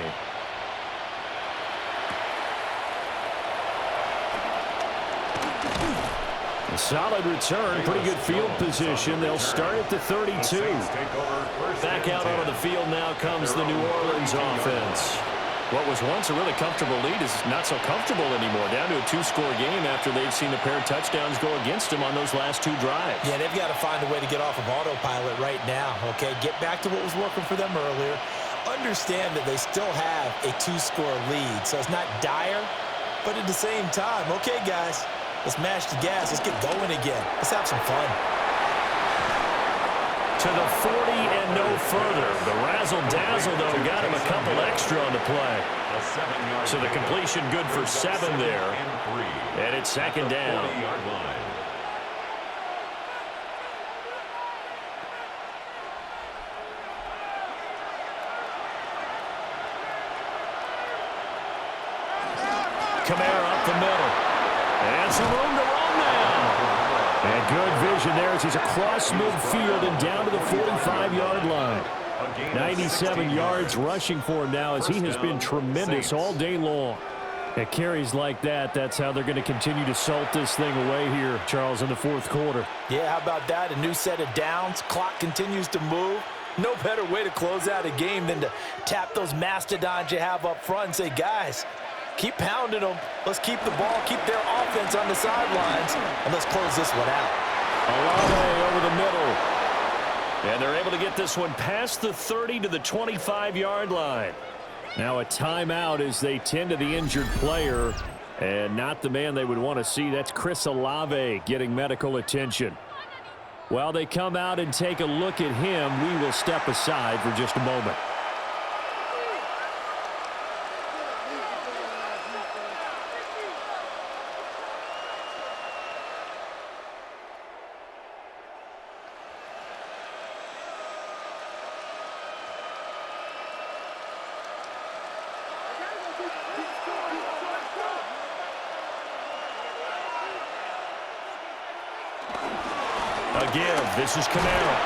A solid return, pretty good field position. They'll start at the 32. Back out onto the field now comes the New Orleans offense. What was once a really comfortable lead is not so comfortable anymore. Down to a 2-score game after they've seen a pair of touchdowns go against them on those last 2 drives. Yeah, they've got to find a way to get off of autopilot right now, okay? Get back to what was working for them earlier. Understand that they still have a 2-score lead, so it's not dire, but at the same time, okay, guys, let's mash the gas. Let's get going again. Let's have some fun. To the 40 and no further. The razzle-dazzle, though, got him a couple extra on the play. So the completion good for 7 there. And it's 2nd down. Kamara up the middle. And some room to run now. And good vision there as he's across midfield and down to the 45-yard line. 97 yards rushing for him now as he has been tremendous all day long. At carries like that, that's how they're going to continue to salt this thing away here, Charles, in the 4th quarter. Yeah, how about that? A new set of downs. Clock continues to move. No better way to close out a game than to tap those mastodons you have up front and say, guys, keep pounding them. Let's keep the ball, keep their offense on the sidelines, and let's close this one out. Olave over the middle. And they're able to get this one past the 30 to the 25-yard line. Now a timeout as they tend to the injured player, and not the man they would want to see. That's Chris Olave getting medical attention. While they come out and take a look at him, we will step aside for just a moment. A give. This is Kamara.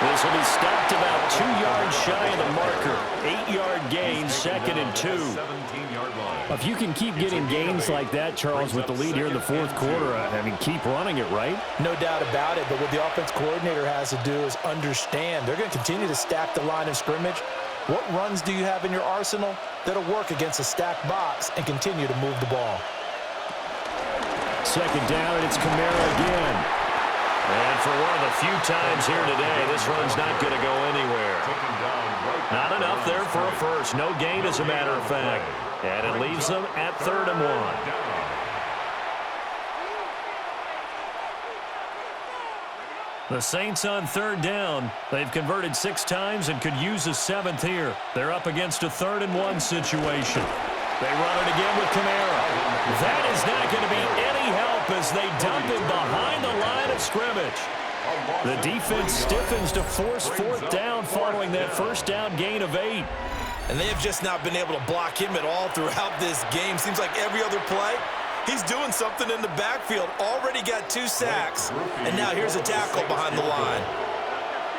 This will be stopped about 2 yards shy of the marker. 8-yard gain, 2nd and 2. If you can keep getting gains like that, Charles, with the lead here in the 4th quarter, I mean, keep running it, right? No doubt about it, but what the offense coordinator has to do is understand they're going to continue to stack the line of scrimmage. What runs do you have in your arsenal that'll work against a stacked box and continue to move the ball? 2nd down, and it's Kamara again. And for one of the few times here today, this run's not going to go anywhere. Not enough there for a first. No gain, as a matter of fact. And it leaves them at 3rd and 1. The Saints on third down. They've converted 6 times and could use a 7th here. They're up against a 3rd and 1 situation. They run it again with Kamara. That is not going to be any help as they dump him behind the line of scrimmage. The defense stiffens to force 4th down following that first down gain of 8. And they have just not been able to block him at all throughout this game. Seems like every other play, he's doing something in the backfield. Already got 2 sacks. And now here's a tackle behind the line.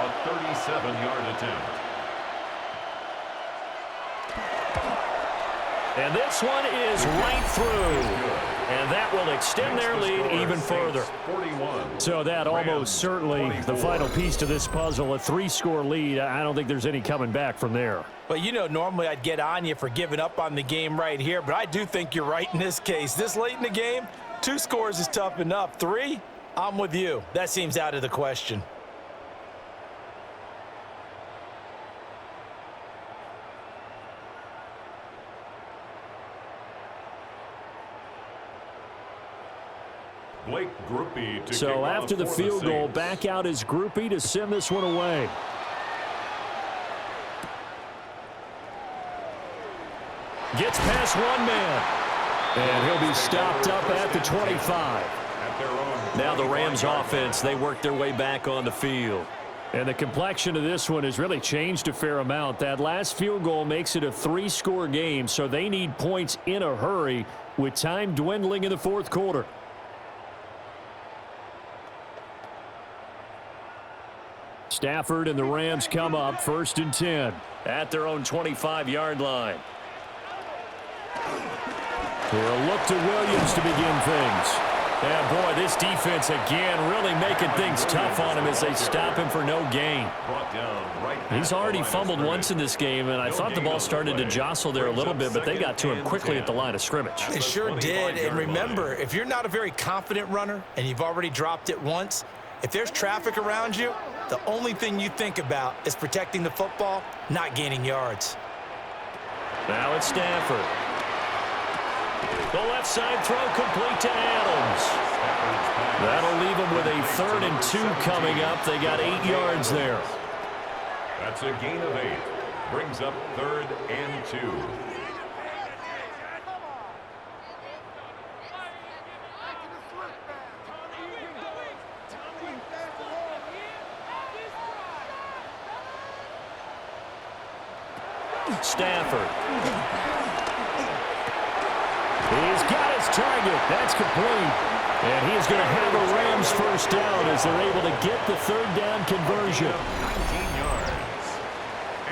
A 37-yard attempt. And this one is right through. And that will extend their lead even further. So that almost certainly the final piece to this puzzle, a 3-score lead. I don't think there's any coming back from there. Well, you know, normally I'd get on you for giving up on the game right here, but I do think you're right in this case. This late in the game, 2 scores is tough enough. 3, I'm with you. That seems out of the question. So after the field goal, back out is Groupie to send this one away. Gets past 1 man. And he'll be stopped up at the 25. Now the Rams offense, they work their way back on the field. And the complexion of this one has really changed a fair amount. That last field goal makes it a 3-score game, so they need points in a hurry with time dwindling in the 4th quarter. Stafford and the Rams come up 1st and 10 at their own 25-yard line. They'll look to Williams to begin things. And boy, this defense again really making things tough on him as they stop him for no gain. He's already fumbled once in this game, and I thought the ball started to jostle there a little bit, but they got to him quickly at the line of scrimmage. It sure did, and remember, if you're not a very confident runner and you've already dropped it once, if there's traffic around you, the only thing you think about is protecting the football, not gaining yards. Now it's Stafford. The left side throw complete to Adams. That'll leave them with a 3rd and 2 coming up. They got 8 yards there. That's a gain of 8. Brings up 3rd and 2. Stafford. He's got his target. That's complete. And he's going to have a Rams first down as they're able to get the 3rd down conversion. 19 yards.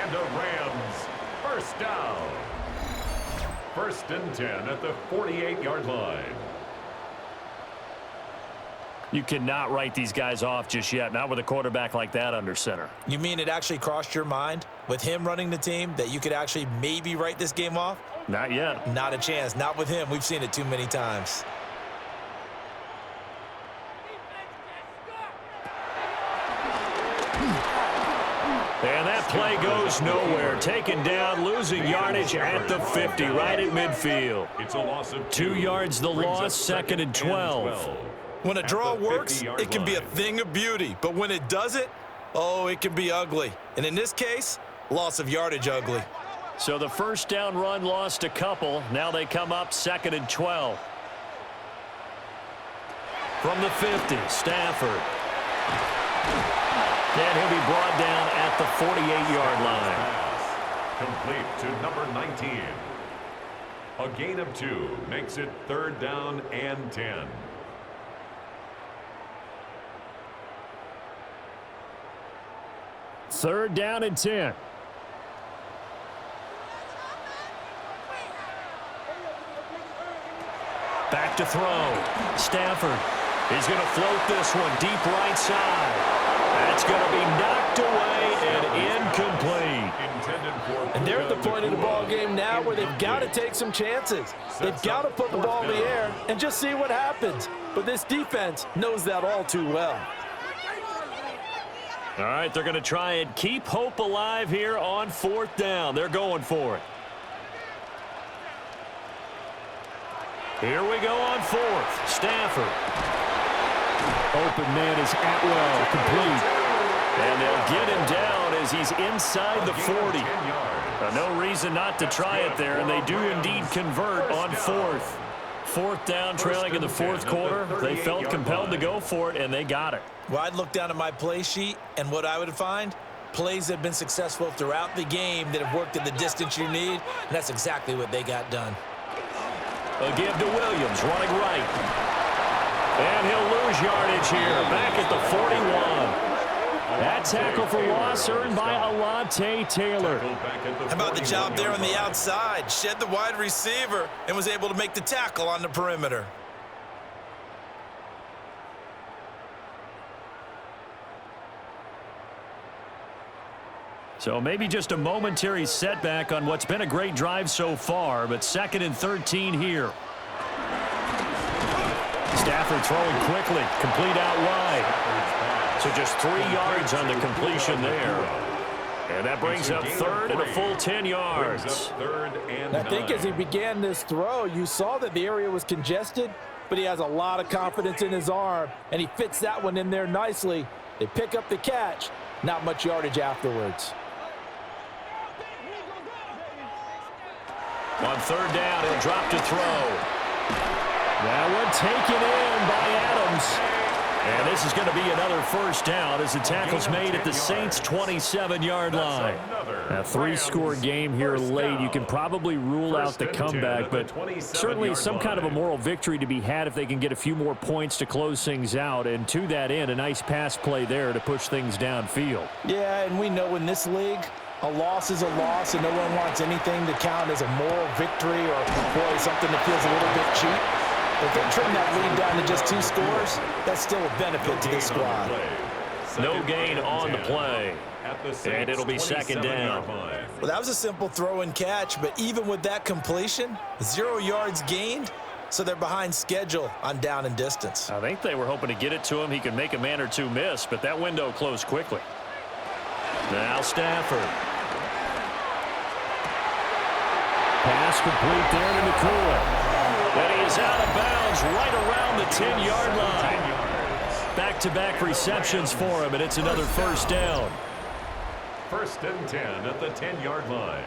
And a Rams first down. 1st and 10 at the 48-yard line. You cannot write these guys off just yet, not with a quarterback like that under center. You mean it actually crossed your mind with him running the team that you could actually maybe write this game off? Not yet. Not a chance. Not with him. We've seen it too many times. And that play goes nowhere. Taken down, losing yardage at the 50, right at midfield. It's a loss of 2 yards the loss, 2nd and 12. When a draw works, it can be a thing of beauty. But when it doesn't, oh, it can be ugly. And in this case, loss of yardage ugly. So the first down run lost a couple. Now they come up 2nd and 12. From the 50, Stafford. And he'll be brought down at the 48-yard line. Complete to number 19. A gain of 2 makes it 3rd down and 10. Third down and 10. Back to throw. Stafford is going to float this one deep right side. That's going to be knocked away and incomplete. And they're at the point of the ball game now where they've got to take some chances. They've got to put the ball in the air and just see what happens. But this defense knows that all too well. All right, they're going to try and keep hope alive here on 4th down. They're going for it. Here we go on 4th. Stafford. Open man is Atwell, complete. And they'll get him down as he's inside the 40. No reason not to try it there, and they do indeed convert on fourth. Fourth down, trailing in the fourth quarter. They felt compelled to go for it, and they got it. Well, I'd look down at my play sheet, and what I would find, plays that have been successful throughout the game that have worked at the distance you need, and that's exactly what they got done. A give to Williams, running right. And he'll lose yardage here, back at the 41. That tackle for loss earned by Alontae Taylor. How about the job there on the outside? Shed the wide receiver and was able to make the tackle on the perimeter. So maybe just a momentary setback on what's been a great drive so far, but 2nd and 13 here. Stafford throwing quickly, complete out wide. So just 3 yards on the completion there. And that brings up 3rd and a full 10 yards. I think as he began this throw, you saw that the area was congested, but he has a lot of confidence in his arm, and he fits that one in there nicely. They pick up the catch, not much yardage afterwards. On 3rd down, he'll drop to throw. That one taken in by Adams. And this is going to be another 1st down as the tackle's made at the Saints' 27-yard line. A 3-score game here late. You can probably rule out the comeback, but certainly some kind of a moral victory to be had if they can get a few more points to close things out. And to that end, a nice pass play there to push things downfield. Yeah, and we know in this league, a loss is a loss, and no one wants anything to count as a moral victory or, boy, something that feels a little bit cheap. If they trim that lead down to just 2 scores, that's still a benefit to this squad. No gain on the play. And it'll be 2nd down. Well, that was a simple throw and catch, but even with that completion, 0 yards gained, so they're behind schedule on down and distance. I think they were hoping to get it to him. He could make a man or 2 miss, but that window closed quickly. Now Stafford. Pass complete there to Nakua. And he is out of bounds right around the 10-yard line. Back-to-back receptions for him, and it's another 1st down. 1st and 10 at the 10-yard line.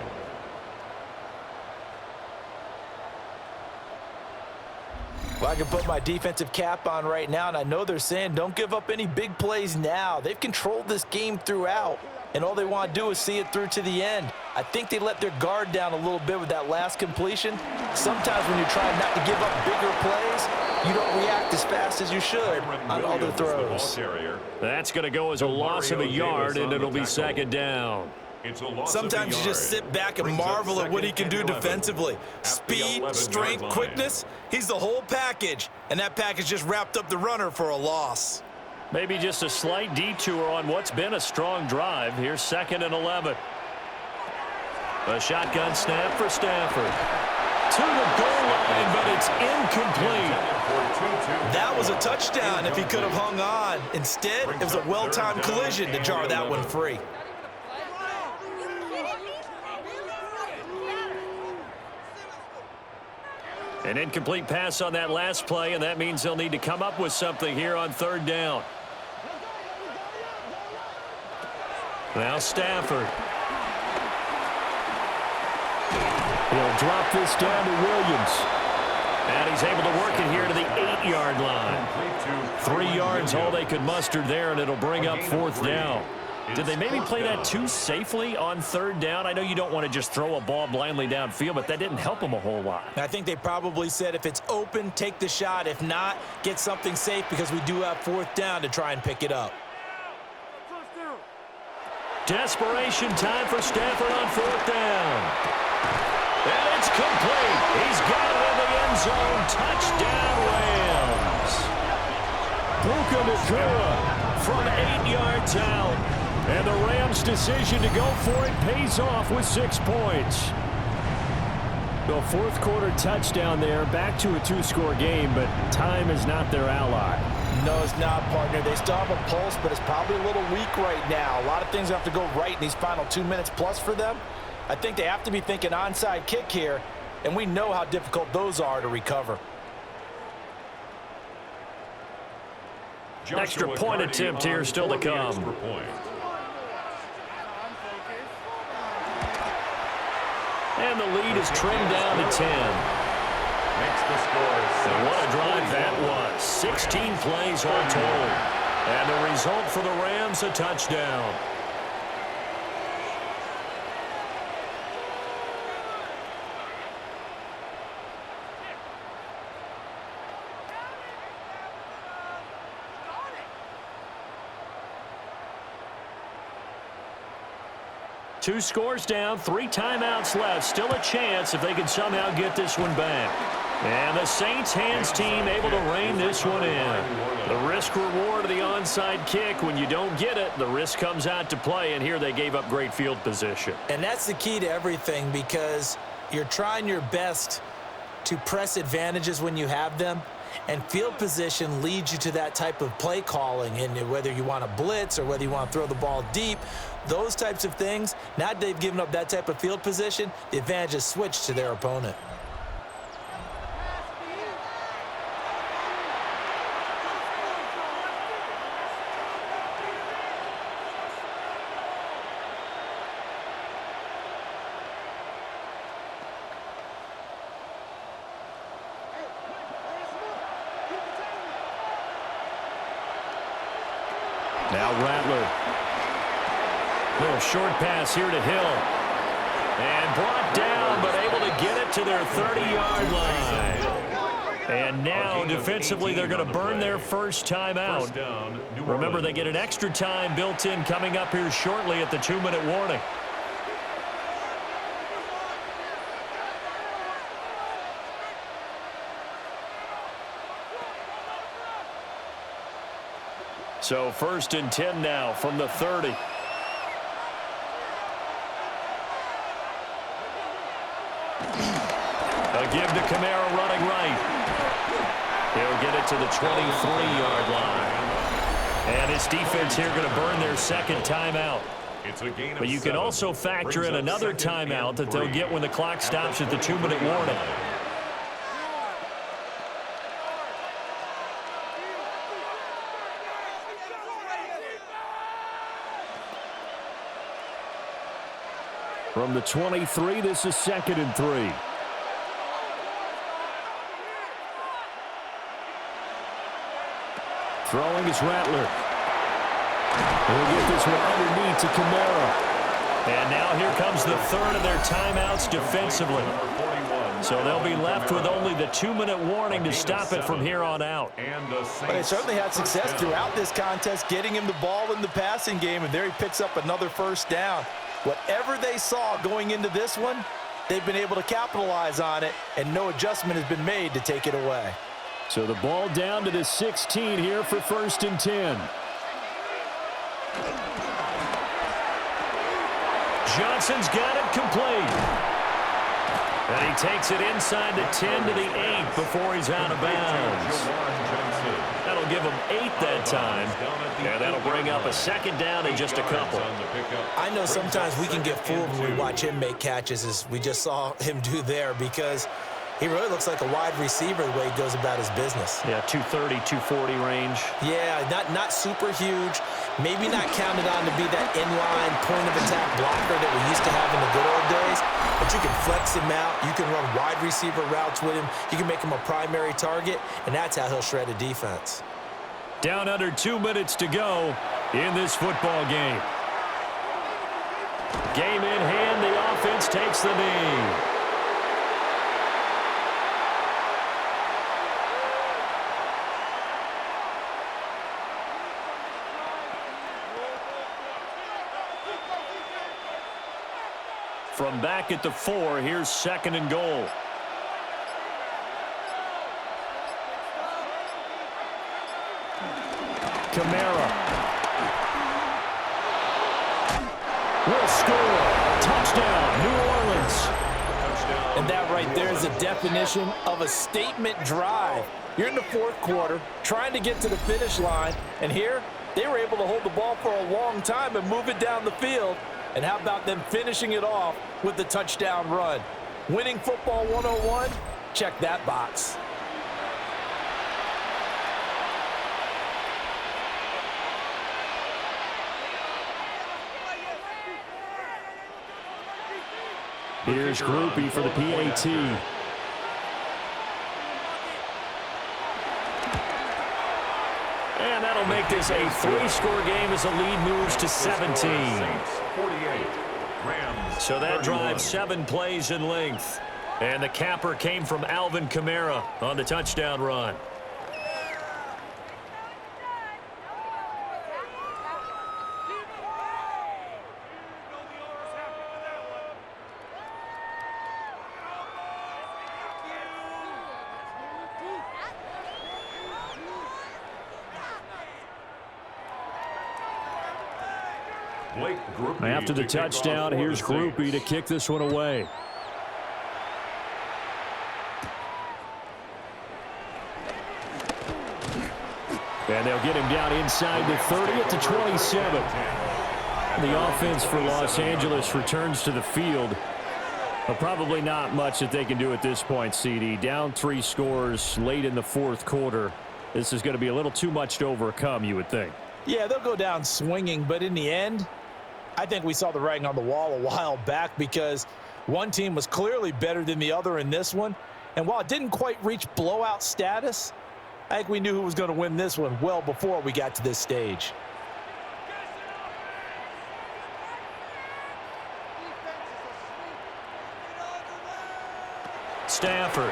Well, I can put my defensive cap on right now, and I know they're saying don't give up any big plays now. They've controlled this game throughout, and all they want to do is see it through to the end. I think they let their guard down a little bit with that last completion. Sometimes when you're trying not to give up bigger plays, you don't react as fast as you should on other throws. That's going to go as a loss of a yard, and it'll be 2nd down. Sometimes you just sit back and marvel at what he can do defensively. Speed, strength, quickness, he's the whole package, and that package just wrapped up the runner for a loss. Maybe just a slight detour on what's been a strong drive. Here's 2nd and 11. A shotgun snap for Stafford. To the goal line, but it's incomplete. That was a touchdown if he could have hung on. Instead, it was a well-timed collision to jar that one free. An incomplete pass on that last play, and that means they'll need to come up with something here on 3rd down. Now Stafford. He'll drop this down to Williams. And he's able to work it here to the 8-yard line. 3 yards all they could muster there, and it'll bring up 4th down. Did they maybe play that too safely on 3rd down? I know you don't want to just throw a ball blindly downfield, but that didn't help them a whole lot. I think they probably said if it's open, take the shot. If not, get something safe because we do have 4th down to try and pick it up. Desperation time for Stafford on 4th down. And it's complete. He's got it in the end zone. Touchdown, Rams. Puka Nakua from 8 yards out. And the Rams' decision to go for it pays off with 6 points. The 4th quarter touchdown there, back to a 2-score game, but time is not their ally. No, it's not, partner. They still have a pulse, but it's probably a little weak right now. A lot of things have to go right in these final 2 minutes plus for them. I think they have to be thinking onside kick here, and we know how difficult those are to recover. Extra point attempt here still to come. And the lead is trimmed down to 10. Makes the score. And what a drive that was. 16 plays all told. And the result for the Rams, a touchdown. Two scores down, 3 timeouts left. Still a chance if they can somehow get this one back. And the Saints hands team able to rein this one in. The risk reward of the onside kick. When you don't get it, the risk comes out to play, and here they gave up great field position. And that's the key to everything, because you're trying your best to press advantages when you have them, and field position leads you to that type of play calling. And whether you want to blitz or whether you want to throw the ball deep, those types of things, now that they've given up that type of field position, the advantage is switched to their opponent. Now Rattler. Little short pass here to Hill. And brought down, but able to get it to their 30-yard line. And now, defensively, they're going to burn their first timeout. Remember, they get an extra time built in coming up here shortly at the 2-minute warning. So 1st and 10 now from the 30. A give to Kamara running right. He'll get it to the 23-yard line. And his defense here going to burn their second timeout. But you can also factor in another timeout that they'll get when the clock stops at the 2-minute warning. From the 23, this is 2nd and 3. Throwing is Rattler. We'll get this one underneath to Kamara. And now here comes the third of their timeouts defensively. So they'll be left with only the 2-minute warning to stop it from here on out. But they certainly had success throughout this contest, getting him the ball in the passing game, and there he picks up another first down. Whatever they saw going into this one, they've been able to capitalize on it, and no adjustment has been made to take it away. So the ball down to the 16 here for 1st and 10. Johnson's got it complete. And he takes it inside the 10 to the 8 before he's out of bounds. That'll give him 8 that time. And that'll bring up a 2nd down and just a couple. I know sometimes we can get fooled when we watch him make catches, as we just saw him do there, because he really looks like a wide receiver the way he goes about his business. Yeah, 230, 240 range. Yeah, not super huge. Maybe not counted on to be that inline point-of-attack blocker that we used to have in the good old days. But you can flex him out. You can run wide receiver routes with him. You can make him a primary target, and that's how he'll shred a defense. Down under 2 minutes to go in this football game. Game in hand, the offense takes the knee. From back at the 4, here's 2nd and goal. Kamara will score. Touchdown, New Orleans. And that right there is a definition of a statement drive. You're in the 4th quarter, trying to get to the finish line, and here they were able to hold the ball for a long time and move it down the field. And how about them finishing it off with the touchdown run? Winning football 101? Check that box. Here's Groupie for the PAT. And that'll make this a 3-score game as the lead moves to 17. So that drive 7 plays in length. And the capper came from Alvin Kamara on the touchdown run. After the touchdown, here's Groupie to kick this one away. And they'll get him down inside the 30 at the 27. The offense for Los Angeles returns to the field. But probably not much that they can do at this point, CD. Down 3 scores late in the 4th quarter. This is going to be a little too much to overcome, you would think. Yeah, they'll go down swinging, but in the end, I think we saw the writing on the wall a while back because one team was clearly better than the other in this one. And while it didn't quite reach blowout status, I think we knew who was going to win this one well before we got to this stage. Stafford.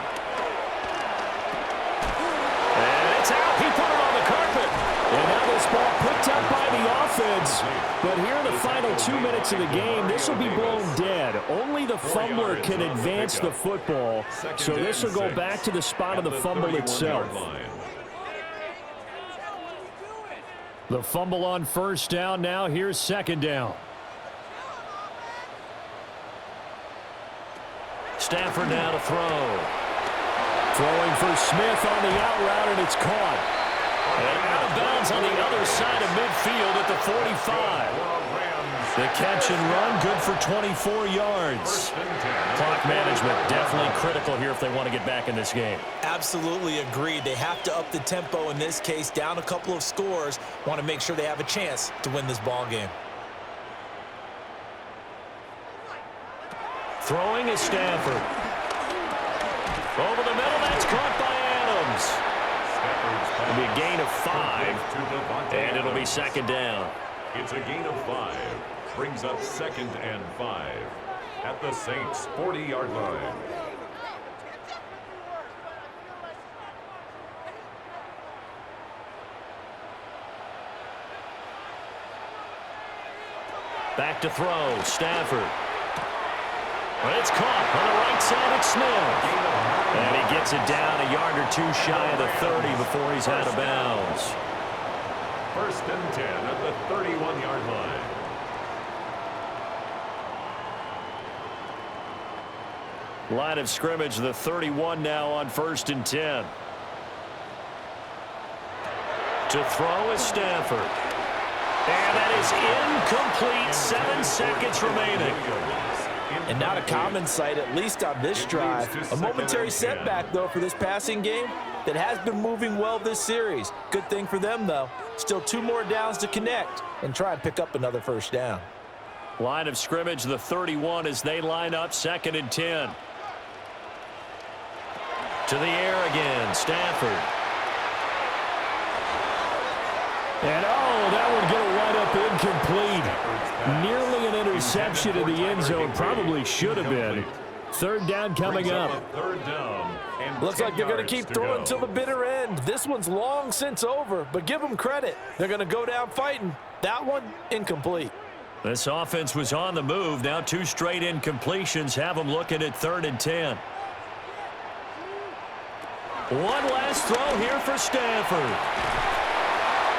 And it's out. He put it on the carpet. And now this ball picked up by the offense. But here in the final 2 minutes of the game, this will be blown dead. Only the fumbler can advance the football. So this will go back to the spot of the fumble itself. The fumble on first down. Now here's second down. Stafford now to throw. Throwing for Smith on the out route, and it's caught. And out of bounds on the other side of midfield at the 45. The catch and run, good for 24 yards. Clock management definitely critical here if they want to get back in this game. Absolutely agreed. They have to up the tempo in this case, down a couple of scores. Want to make sure they have a chance to win this ball game. Throwing is Stafford. Over the middle, that's caught by Adams. It'll be a gain of 5, and it'll be second down. It's a gain of 5. Brings up 2nd and 5 at the Saints' 40-yard line. Back to throw, Stafford. But it's caught on the right side of Smith. And he gets it down a yard or 2 shy of the 30 before he's out of bounds. 1st and 10 at the 31-yard line. Line of scrimmage, the 31 now on 1st and 10. To throw is Stafford. And that is incomplete. 7 seconds remaining. And not a common sight, at least on this drive. A momentary setback, though, for this passing game that has been moving well this series. Good thing for them, though. Still 2 more downs to connect and try and pick up another first down. Line of scrimmage, the 31 as they line up 2nd and 10. To the air again, Stafford. And that would get a wide up incomplete. Nearly an interception in the end zone. Probably should have been. 3rd down coming up. Looks like they're going to keep throwing till the bitter end. This one's long since over, but give them credit. They're going to go down fighting. That one, incomplete. This offense was on the move. Now 2 straight incompletions have them looking at 3rd and 10. One last throw here for Stafford.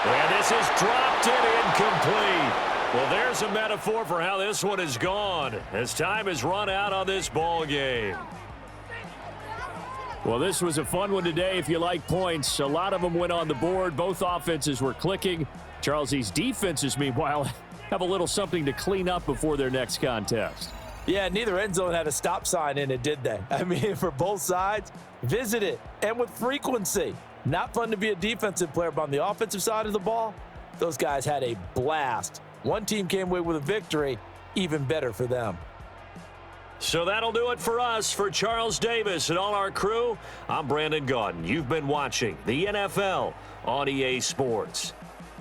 And this is dropped and incomplete. Well, there's a metaphor for how this one has gone as time has run out on this ball game. Well, this was a fun one today if you like points. A lot of them went on the board. Both offenses were clicking. Charles, these defenses, meanwhile, have a little something to clean up before their next contest. Yeah, neither end zone had a stop sign in it, did they? I mean, for both sides, visit it, and with frequency. Not fun to be a defensive player, but on the offensive side of the ball, those guys had a blast. One team came away with a victory, even better for them. So that'll do it for us. For Charles Davis and all our crew, I'm Brandon Gaudin. You've been watching the NFL on EA Sports.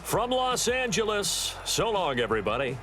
From Los Angeles, so long, everybody.